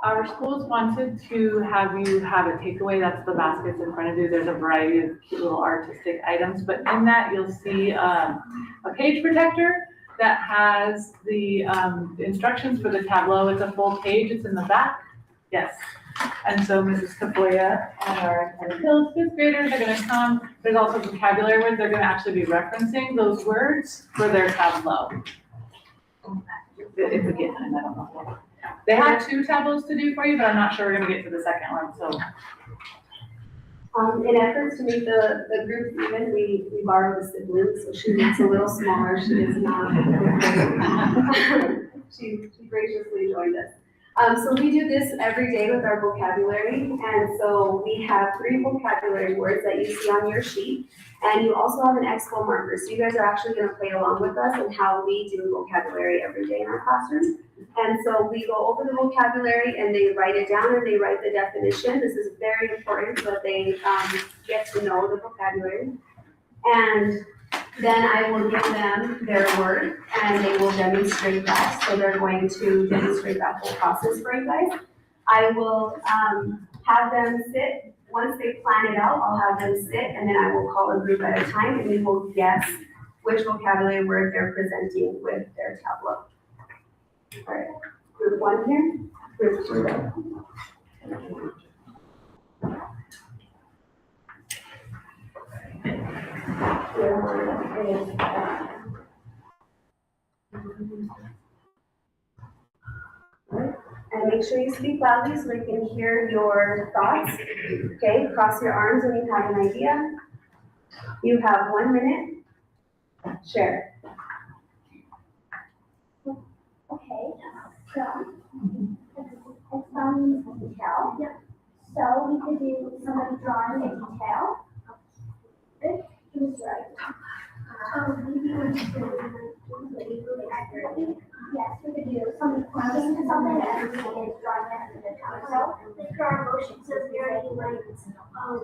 our schools wanted to have you have a takeaway. That's the baskets in front of you. There's a variety of cute little artistic items, but in that you'll see a page protector that has the instructions for the tableau. It's a full page. It's in the back. Yes. And so Mrs. Tapoya and our Hills fifth graders are gonna come. There's also vocabulary words. They're gonna actually be referencing those words for their tableau. It's a given, I don't know. They have 2 tableaus to do for you, but I'm not sure we're gonna get to the second one, so. In efforts to make the group even, we borrowed a sibling, so she looks a little smaller, she is not. She graciously joined us. So we do this every day with our vocabulary, and so we have 3 vocabulary words that you see on your sheet, and you also have an expo marker, so you guys are actually gonna play along with us in how we do vocabulary every day in our classrooms. And so we go over the vocabulary and they write it down and they write the definition. This is very important so that they get to know the vocabulary. And then I will give them their word and they will demonstrate that. So they're going to demonstrate that whole process for you guys. I will have them sit. Once they plan it out, I'll have them sit and then I will call a group at a time and we will guess which vocabulary word they're presenting with their tableau. All right, group 1 here, group 2 there. And make sure you speak loudly so they can hear your thoughts. Okay, cross your arms when you have an idea. You have 1 minute. Share. Okay, so it's detail. Yep. So we could do somebody drawing a detail. Who's right? Maybe we could do accurately. Yes, we could do somebody pointing to something and everyone is drawing it in the detail. So like our emotions are very like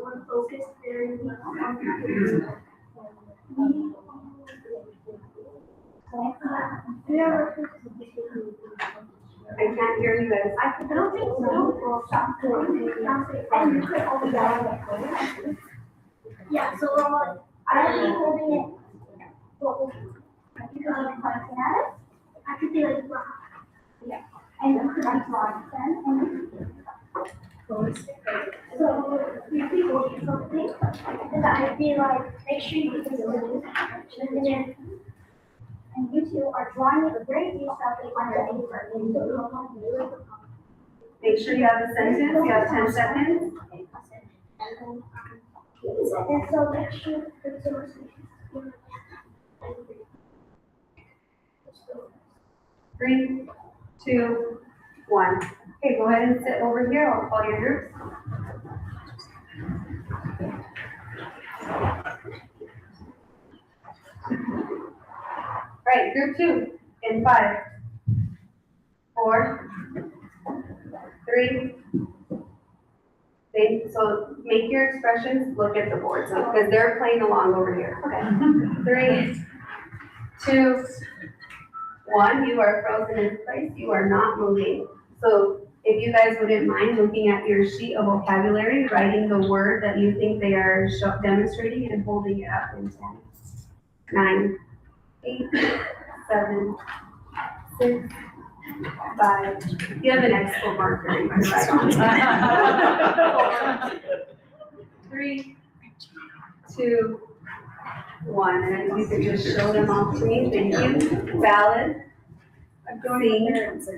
one focused, very I can't hear you guys. I don't think so. Yeah, so we're all, I don't be holding it. I could go like pointing at it. I could be like, yeah. And then could I draw it then? So if we go to something, then I'd be like, make sure you do this. And you two are drawing a great detail on your paper. Make sure you have a sentence, you have 10 seconds. And so make sure it's 3, 2, 1. Okay, go ahead and sit over here. I'll call your groups. Right, group 2 in 5, 4, 3. So make your expressions look at the board, so because they're playing along over here. Okay. 3, 2, 1. You are frozen in place. You are not moving. So if you guys wouldn't mind looking at your sheet of vocabulary, writing the word that you think they are demonstrating and holding it up in 10, 9, 8, 7, 6, 5. You have an expo marker you can write on. 3, 2, 1. And then you can just show them off to me. Thank you. Valid. I'm going to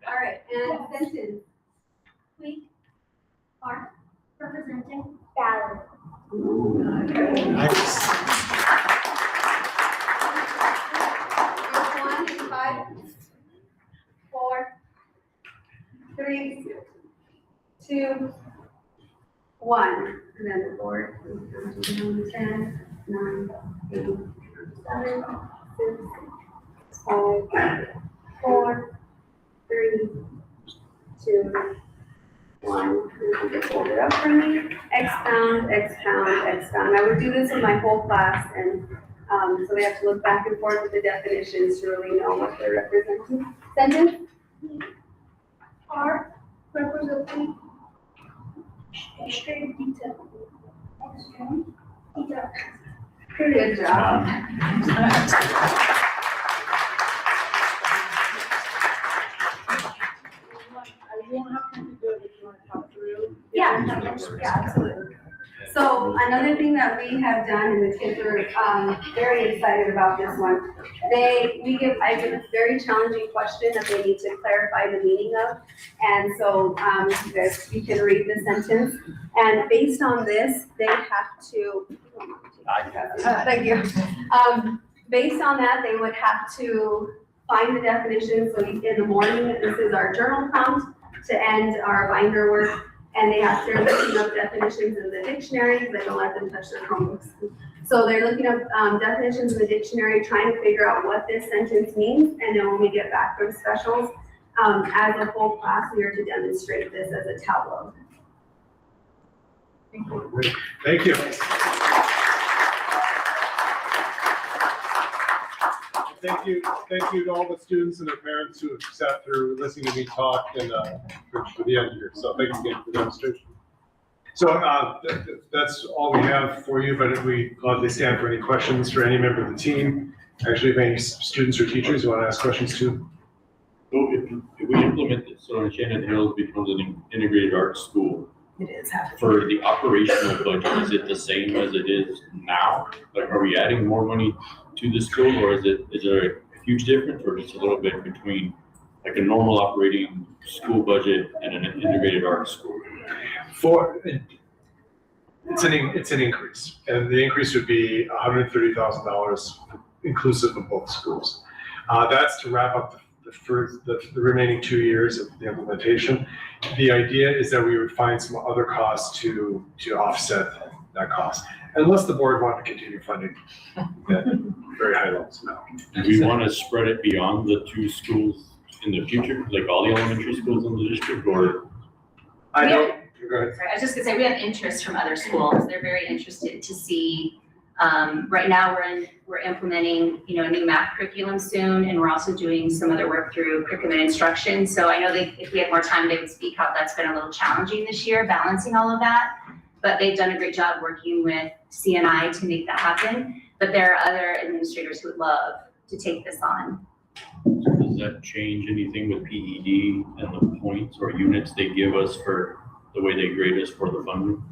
All right, and sentence. We are representing valid. Nice. Group 1 in 5, 4, 3, 2, 1. And then the board. 10, 9, 8, 7, 6, 5, 4, 3, 2, 1. You can just hold it up for me. Expound, expound, expound. I would do this with my whole class, and so they have to look back and forth with the definitions to really know what they're representing. Sentence? We are representing extreme detail. Extreme detail. Good job. Yeah, absolutely. So another thing that we have done, and the kids are very excited about this one, I give a very challenging question that they need to clarify the meaning of. And so you can read the sentence. And based on this, they have to, thank you. Based on that, they would have to find the definition. So in the morning, this is our journal prompt to end our binder work. And they have to look up definitions in the dictionary. They don't let them touch their Chromebooks. So they're looking up definitions in the dictionary, trying to figure out what this sentence means. And then when we get back from specials, as a whole class, we are to demonstrate this as a tableau. Thank you. Thank you. Thank you to all the students and their parents who have sat through listening to me talk and for the end here. So thank you again for the demonstration. So that's all we have for you, but we gladly stand for any questions for any member of the team. Actually, if any students or teachers who want to ask questions too. So if we implement this, so Enchanted Hills becomes an integrated arts school, It is happening. for the operational budget, is it the same as it is now? Like, are we adding more money to the school, or is there a huge difference, or just a little bit between like a normal operating school budget and an integrated arts school? It's an increase, and the increase would be $130,000 inclusive of both schools. That's to wrap up the remaining 2 years of the implementation. The idea is that we would find some other costs to offset that cost, unless the board wanted to continue funding at very high levels now. Do we want to spread it beyond the 2 schools in the future, like all the elementary schools in the district, or? I know. Go ahead. Sorry, I was just gonna say, we have interest from other schools. They're very interested to see, right now we're implementing, a new math curriculum soon, and we're also doing some other work through curriculum and instruction. So I know if we had more time, they would speak how that's been a little challenging this year, balancing all of that. But they've done a great job working with CNI to make that happen. But there are other administrators who would love to take this on. Does that change anything with PED and the points or units they give us for the way they grade us for the funding?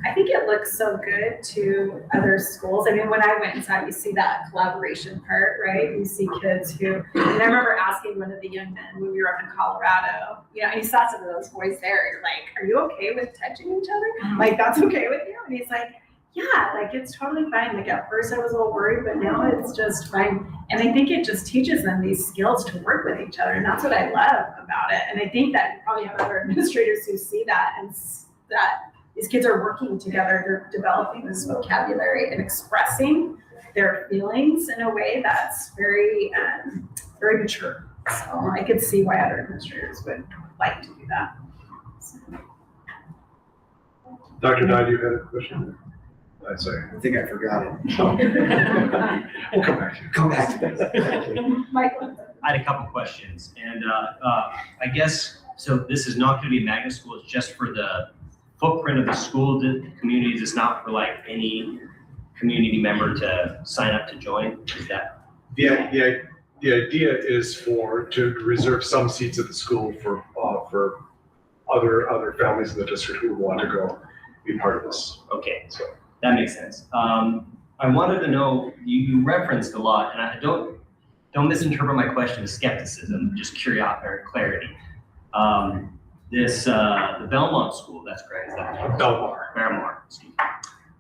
I think it looks so good to other schools. I mean, when I went inside, you see that collaboration part, right? You see kids who, and I remember asking one of the young men when we were up in Colorado, and you saw some of those boys there, you're like, are you okay with touching each other? Like, that's okay with you? And he's like, yeah, like it's totally fine. Like at first I was a little worried, but now it's just fine. And I think it just teaches them these skills to work with each other. And that's what I love about it. And I think that you probably have other administrators who see that and that these kids are working together. They're developing this vocabulary and expressing their feelings in a way that's very, very mature. So I could see why other administrators would like to do that. So. Dr. Dodd, you had a question? I'm sorry. I think I forgot it. We'll come back to you. Come back to that. Michael. I had a couple questions, and I guess, so this is not gonna be a magnet school, it's just for the footprint of the school, the communities, it's not for like any community member to sign up to join, is that? The idea is to reserve some seats at the school for other families in the district who want to go be part of this. Okay, so that makes sense. I wanted to know, you referenced a lot, and I don't misinterpret my question as skepticism, just curiosity or clarity. The Belmont School, that's correct, is that? Belmont, excuse me.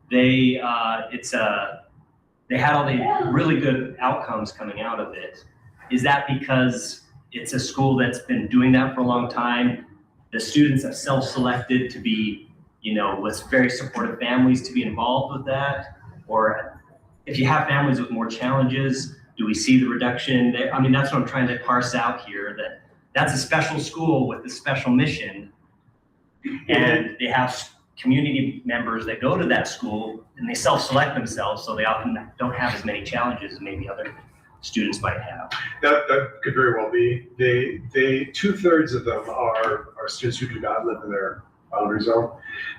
They had all the really good outcomes coming out of it. Is that because it's a school that's been doing that for a long time? The students have self-selected to be, with very supportive families to be involved with that? Or if you have families with more challenges, do we see the reduction there? I mean, that's what I'm trying to parse out here, that's a special school with a special mission. And they have community members that go to that school and they self-select themselves, so they often don't have as many challenges as maybe other students might have. That could very well be. They 2/3 of them are students who do not live in their boundary zone,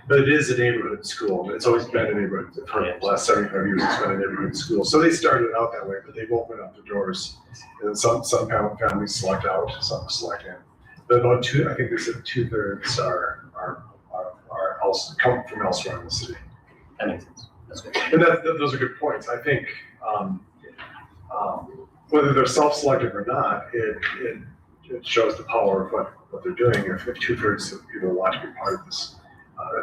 but it is a neighborhood school. It's always been a neighborhood for the last 75 years. It's been a neighborhood school. So they started out that way, but they've opened up the doors, and some families select out, some select in. about I think they said 2/3 are also come from elsewhere in the city. That makes sense. That's good. And those are good points. I think whether they're self-selective or not, it shows the power of what they're doing. If 2/3 of people want to be part of this,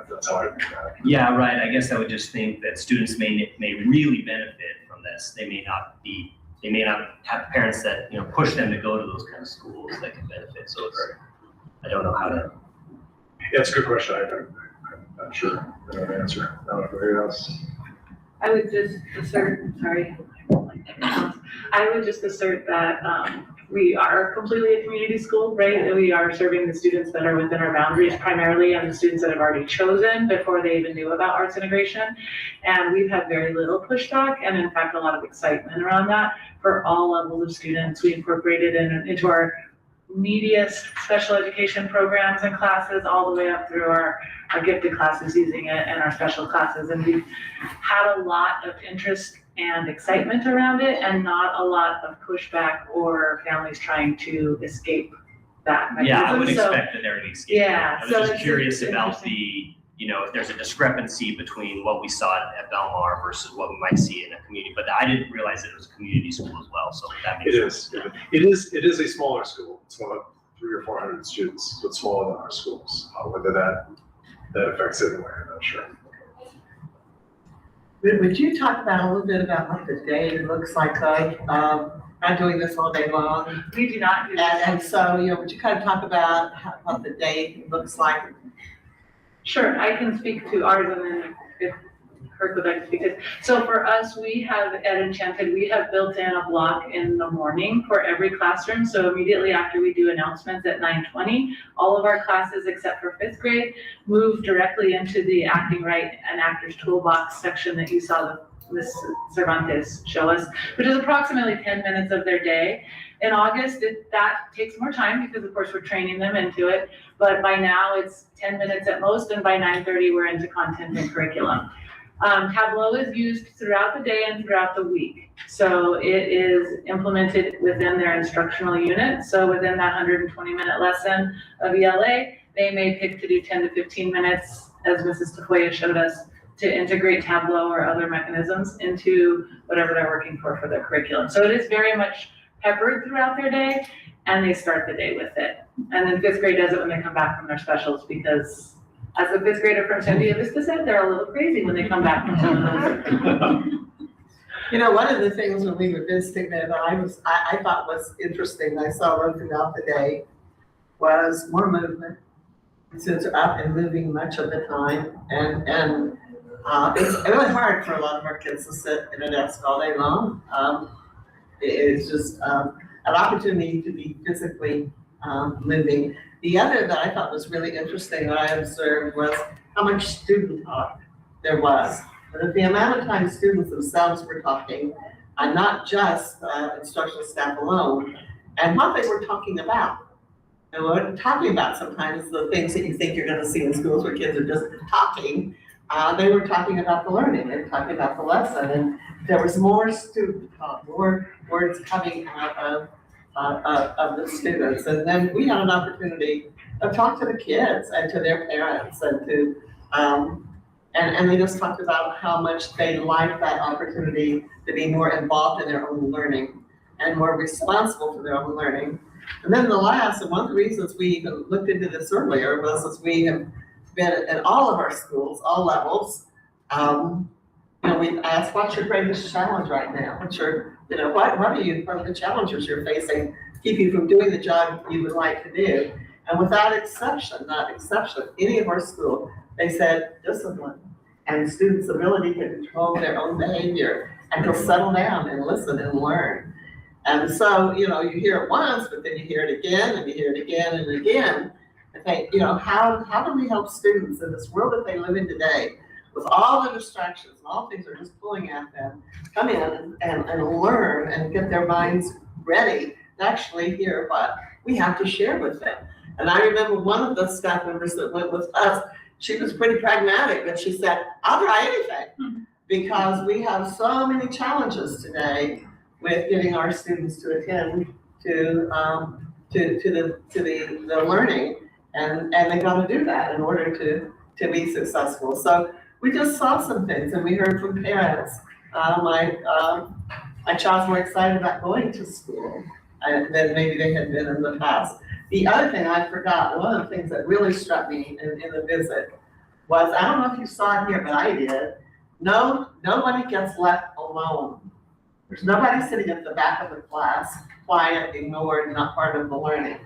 that's how I think that. Yeah, right. I guess I would just think that students may really benefit from this. They may not have parents that, push them to go to those kind of schools that can benefit. So I don't know how to. Yeah, it's a good question. I'm not sure I know the answer. I don't know if anybody else. I would just assert, sorry, I would just assert that we are completely a community school, right? And we are serving the students that are within our boundaries primarily, and the students that have already chosen before they even knew about arts integration. And we've had very little pushback, and in fact, a lot of excitement around that for all levels of students. We incorporated into our neediest special education programs and classes all the way up through our gifted classes using it and our special classes. And we've had a lot of interest and excitement around it and not a lot of pushback or families trying to escape that mechanism. Yeah, I would So, expect that there would be escape. yeah, I was so just it's curious about interesting. if there's a discrepancy between what we saw at Belmar versus what we might see in a community, but I didn't realize that it was a community school as well, so that makes sense. It is a smaller school. It's about 300 or 400 students, so it's smaller than our schools. Whether that affects it in a way, I'm not sure. Would you talk about a little bit about what the day looks like? I'm doing this all day long. We do not do this. And so, would you kind of talk about what the day looks like? Sure, I can speak to ours and then if Kirk would like to speak to it. So for us, we have at Enchanted, we have built in a block in the morning for every classroom. So immediately after we do announcements at 9:20, all of our classes except for 5th grade move directly into the Acting Right and Actors Toolbox section that you saw Ms. Cervantes show us, which is approximately 10 minutes of their day. In August, that takes more time because of course we're training them into it, but by now it's 10 minutes at most, and by 9:30 we're into content and curriculum. Tableau is used throughout the day and throughout the week. So it is implemented within their instructional unit. So within that 120-minute lesson of ELA, they may pick to do 10 to 15 minutes, as Mrs. Tafoya showed us, to integrate Tableau or other mechanisms into whatever they're working for their curriculum. So it is very much peppered throughout their day, and they start the day with it. And then 5th grade does it when they come back from their specials, because as a 5th grader from Sandia Vista said, they're a little crazy when they come back from some of those. One of the things when we were visiting there that I thought was interesting, I saw run throughout the day, was more movement. Students are up and moving much of the time, and it's really hard for a lot of our kids to sit in a desk all day long. It's just an opportunity to be physically moving. The other that I thought was really interesting that I observed was how much student talk there was. But the amount of time students themselves were talking, and not just instructional staff alone, and what they were talking about. And we're talking about sometimes the things that you think you're going to see in schools where kids are just talking. They were talking about the learning, they were talking about the lesson, and there was more student talk, more words coming out of the students. And then we had an opportunity to talk to the kids and to their parents and to, and they just talked about how much they liked that opportunity to be more involved in their own learning and more responsible for their own learning. And then the last, and one of the reasons we even looked into this earlier was as we have been at all of our schools, all levels, we've asked, what's your greatest challenge right now? What's your, what are the challenges you're facing, keep you from doing the job you would like to do? And without exception, any of our schools, they said discipline and students' ability to control their own behavior and to settle down and listen and learn. And so, you hear it once, but then you hear it again and you hear it again and again. And think, how do we help students in this world that they live in today with all the distractions and all things are just pulling at them, come in and learn and get their minds ready to actually hear what we have to share with them. And I remember one of the staff members that went with us, she was pretty pragmatic, but she said, I'll try anything because we have so many challenges today with getting our students to attend to the learning. And they gotta do that in order to be successful. So we just saw some things and we heard from parents. My child's more excited about going to school than maybe they had been in the past. The other thing I forgot, one of the things that really struck me in the visit was, I don't know if you saw it here, but I did. Nobody gets left alone. There's nobody sitting at the back of the class, quiet, ignored, not part of the learning.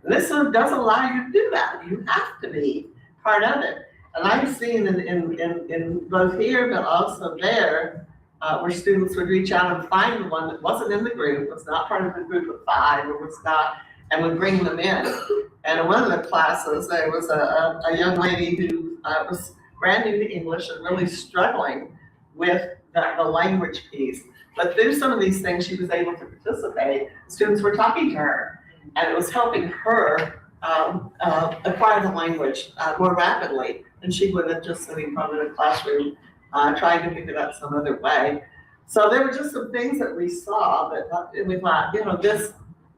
And this does allow you to do that. You have to be part of it. And I've seen in both here, but also there, where students would reach out and find the one that wasn't in the group, was not part of the group of 5, or was not, and would bring them in. And in one of the classes, there was a young lady who was brand new to English and really struggling with the language piece. But through some of these things, she was able to participate. Students were talking to her, and it was helping her acquire the language more rapidly than she would have just sitting probably in a classroom trying to pick it up some other way. So there were just some things that we saw that we thought,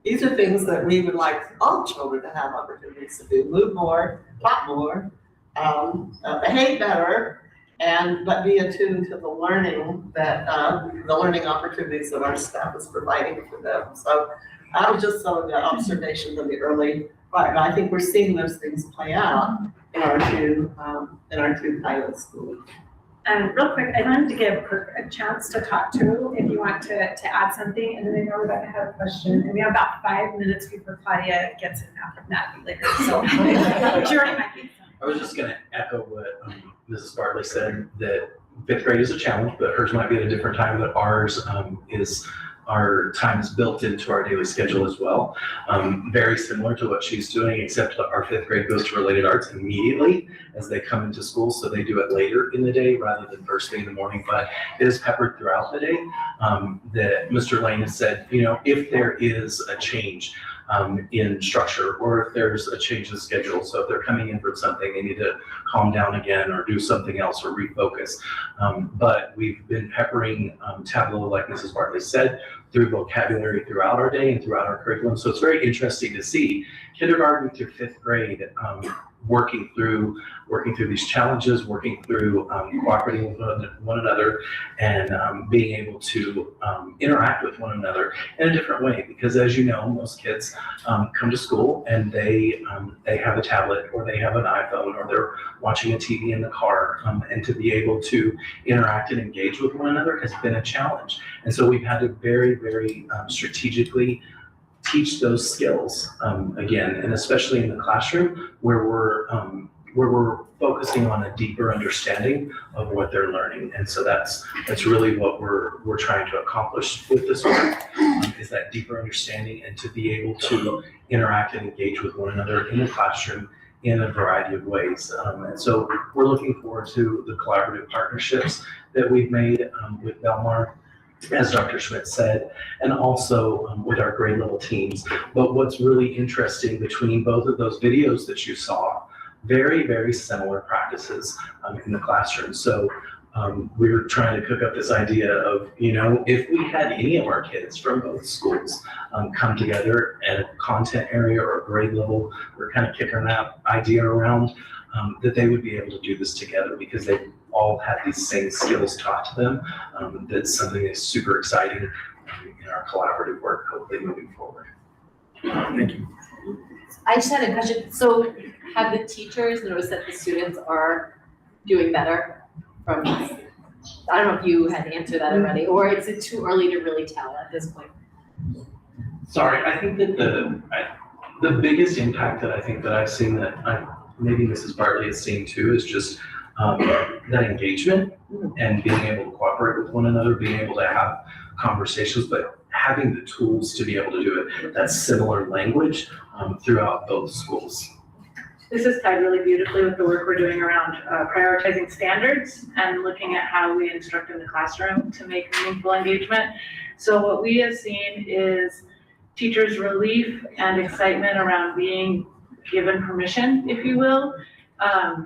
these are things that we would like all children to have opportunities to do: move more, talk more, behave better, but be attuned to the learning that the learning opportunities that our staff is providing for them. So I was just some of the observations of the early part. I think we're seeing those things play out in our two pilot schools. And real quick, I wanted to give Kirk a chance to talk to if you want to add something, and then I know Rebecca had a question, and we have about 5 minutes before Claudia gets in after Natalie later, so. She already might be. I was just gonna echo what Mrs. Bartley said, that 5th grade is a challenge, but hers might be at a different time, but ours our time is built into our daily schedule as well. Very similar to what she's doing, except our 5th grade goes to related arts immediately as they come into school, so they do it later in the day rather than first thing in the morning, but it is peppered throughout the day. That Mr. Lane has said, if there is a change in structure, or if there's a change in schedule, so if they're coming in for something, they need to calm down again or do something else or refocus. But we've been peppering Tableau, like Mrs. Bartley said, through vocabulary throughout our day and throughout our curriculum. So it's very interesting to see kindergarten through 5th grade working through these challenges, working through cooperating with one another, and being able to interact with one another in a different way. Because as you know, most kids come to school and they have a tablet, or they have an iPhone, or they're watching a TV in the car, and to be able to interact and engage with one another has been a challenge. And so we've had to very, very strategically teach those skills again, and especially in the classroom where we're focusing on a deeper understanding of what they're learning. And so that's really what we're trying to accomplish with this work, is that deeper understanding, and to be able to interact and engage with one another in the classroom in a variety of ways. And so we're looking forward to the collaborative partnerships that we've made with Belmar, as Dr. Schmidt said, and also with our grade level teams. But what's really interesting between both of those videos that you saw, very, very similar practices in the classroom. So we were trying to cook up this idea of, if we had any of our kids from both schools come together at a content area or a grade level, we're kind of kicking that idea around, that they would be able to do this together, because they all have these same skills taught to them. That's something that's super exciting in our collaborative work, hopefully moving forward. Thank you. I just had a question. So have the teachers noticed that the students are doing better from this? I don't know if you had to answer that already, or is it too early to really tell at this point? Sorry, I think that the biggest impact that I think that I've seen, that maybe Mrs. Bartley has seen too, is just that engagement and being able to cooperate with one another, being able to have conversations, but having the tools to be able to do it. That's similar language throughout both schools. This is tied really beautifully with the work we're doing around prioritizing standards and looking at how we instruct in the classroom to make meaningful engagement. So what we have seen is teachers' relief and excitement around being given permission, if you will,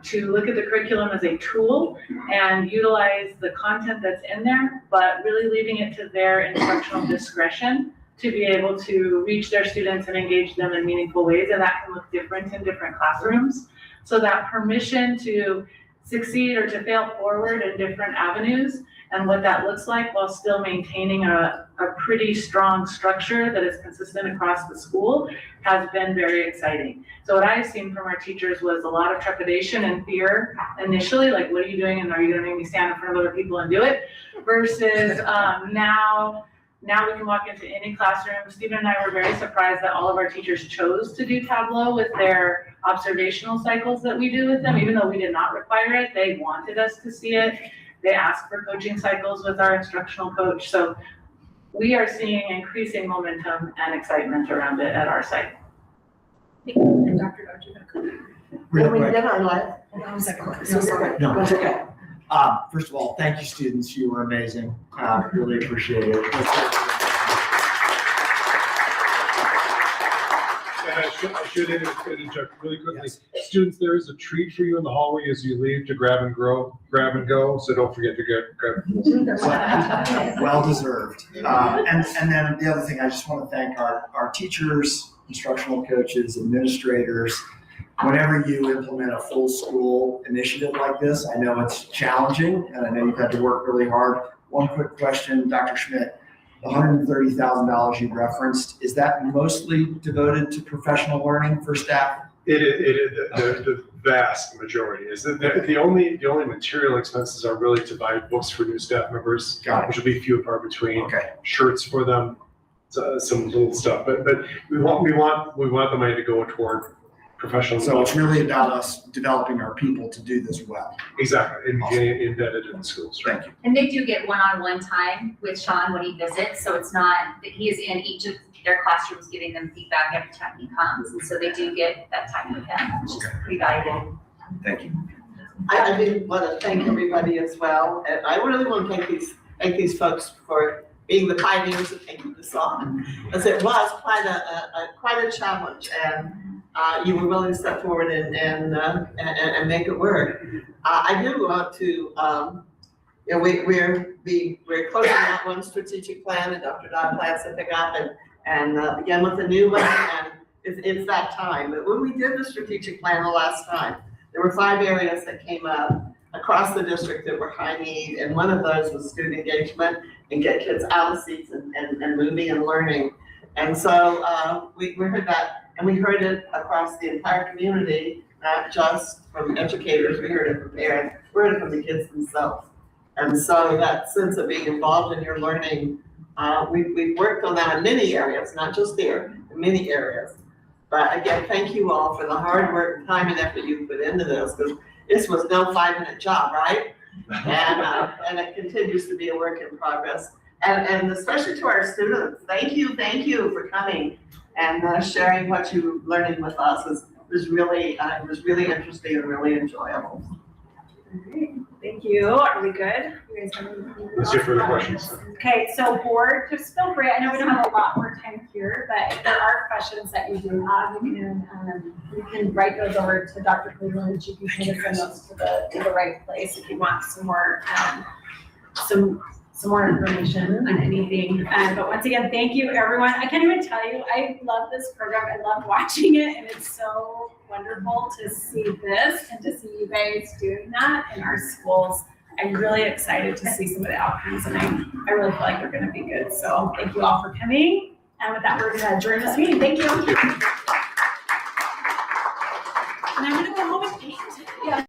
to look at the curriculum as a tool and utilize the content that's in there, but really leaving it to their instructional discretion to be able to reach their students and engage them in meaningful ways, and that can look different in different classrooms. So that permission to succeed or to fail forward in different avenues and what that looks like while still maintaining a pretty strong structure that is consistent across the school has been very exciting. So what I've seen from our teachers was a lot of trepidation and fear initially, like, what are you doing and are you gonna make me stand in front of other people and do it? Versus now we can walk into any classroom. Stephen and I were very surprised that all of our teachers chose to do Tableau with their observational cycles that we do with them, even though we did not require it. They wanted us to see it. They asked for coaching cycles with our instructional coach. So we are seeing increasing momentum and excitement around it at our site. And Dr. Dodge, you got a comment? Real We quick. did our live. So sorry. No. That's okay. First of all, thank you, students. You were amazing. Really appreciate it. And I should interject really quickly. Students, there is a treat for you in the hallway as you leave to grab and go, so don't forget to grab. Well deserved. And then the other thing, I just want to thank our teachers, instructional coaches, administrators. Whenever you implement a full school initiative like this, I know it's challenging and I know you've had to work really hard. One quick question, Dr. Schmidt, the $130,000 you referenced, is that mostly devoted to professional learning for staff? The vast majority is the only material expenses are really to buy books for new staff members, which will be few and far between. Okay. Shirts for them, some little stuff, but we want the money to go toward professional. So it's really about us developing our people to do this well. Exactly, and getting embedded in the schools. Thank you. And they do get one-on-one time with Sean when he visits, so it's not that he is in each of their classrooms giving them feedback every time he comes, and so they do get that time with him, which is pretty valuable. Thank you. I did want to thank everybody as well, and I really want to thank these folks for being the pioneers of taking this on, as it was quite a challenge, and you were willing to step forward and make it work. I do want to, we're closing out one strategic plan, and Dr. Dodd plans to pick up and begin with a new one, and it's that time. But when we did the strategic plan the last time, there were 5 areas that came up across the district that were high need, and one of those was student engagement and get kids out of seats and moving and learning. And so we heard that, and we heard it across the entire community, not just from educators, we heard it from parents, we heard it from the kids themselves. And so that sense of being involved in your learning, we've worked on that in many areas, not just there, in many areas. But again, thank you all for the hard work, time and effort you put into this, because this was no 5-minute job, right? And it continues to be a work in progress. And especially to our students, thank you for coming and sharing what you're learning with us. It was really interesting and really enjoyable. Thank you. Are we good? You guys have anything? Let's see further questions. Okay, so board, just feel free. I know we don't have a lot more time here, but if there are questions that you do have, you can write those over to Dr. Cleveland, and she can send those to the right place if you want some more information on anything. But once again, thank you, everyone. I can't even tell you, I love this program. I love watching it, and it's so wonderful to see this and to see you guys doing that in our schools. I'm really excited to see some of the outcomes, and I really feel like they're going to be good. So thank you all for coming. And with that, we're going to adjourn this meeting. Thank you. And I'm going to go home and paint. Yeah.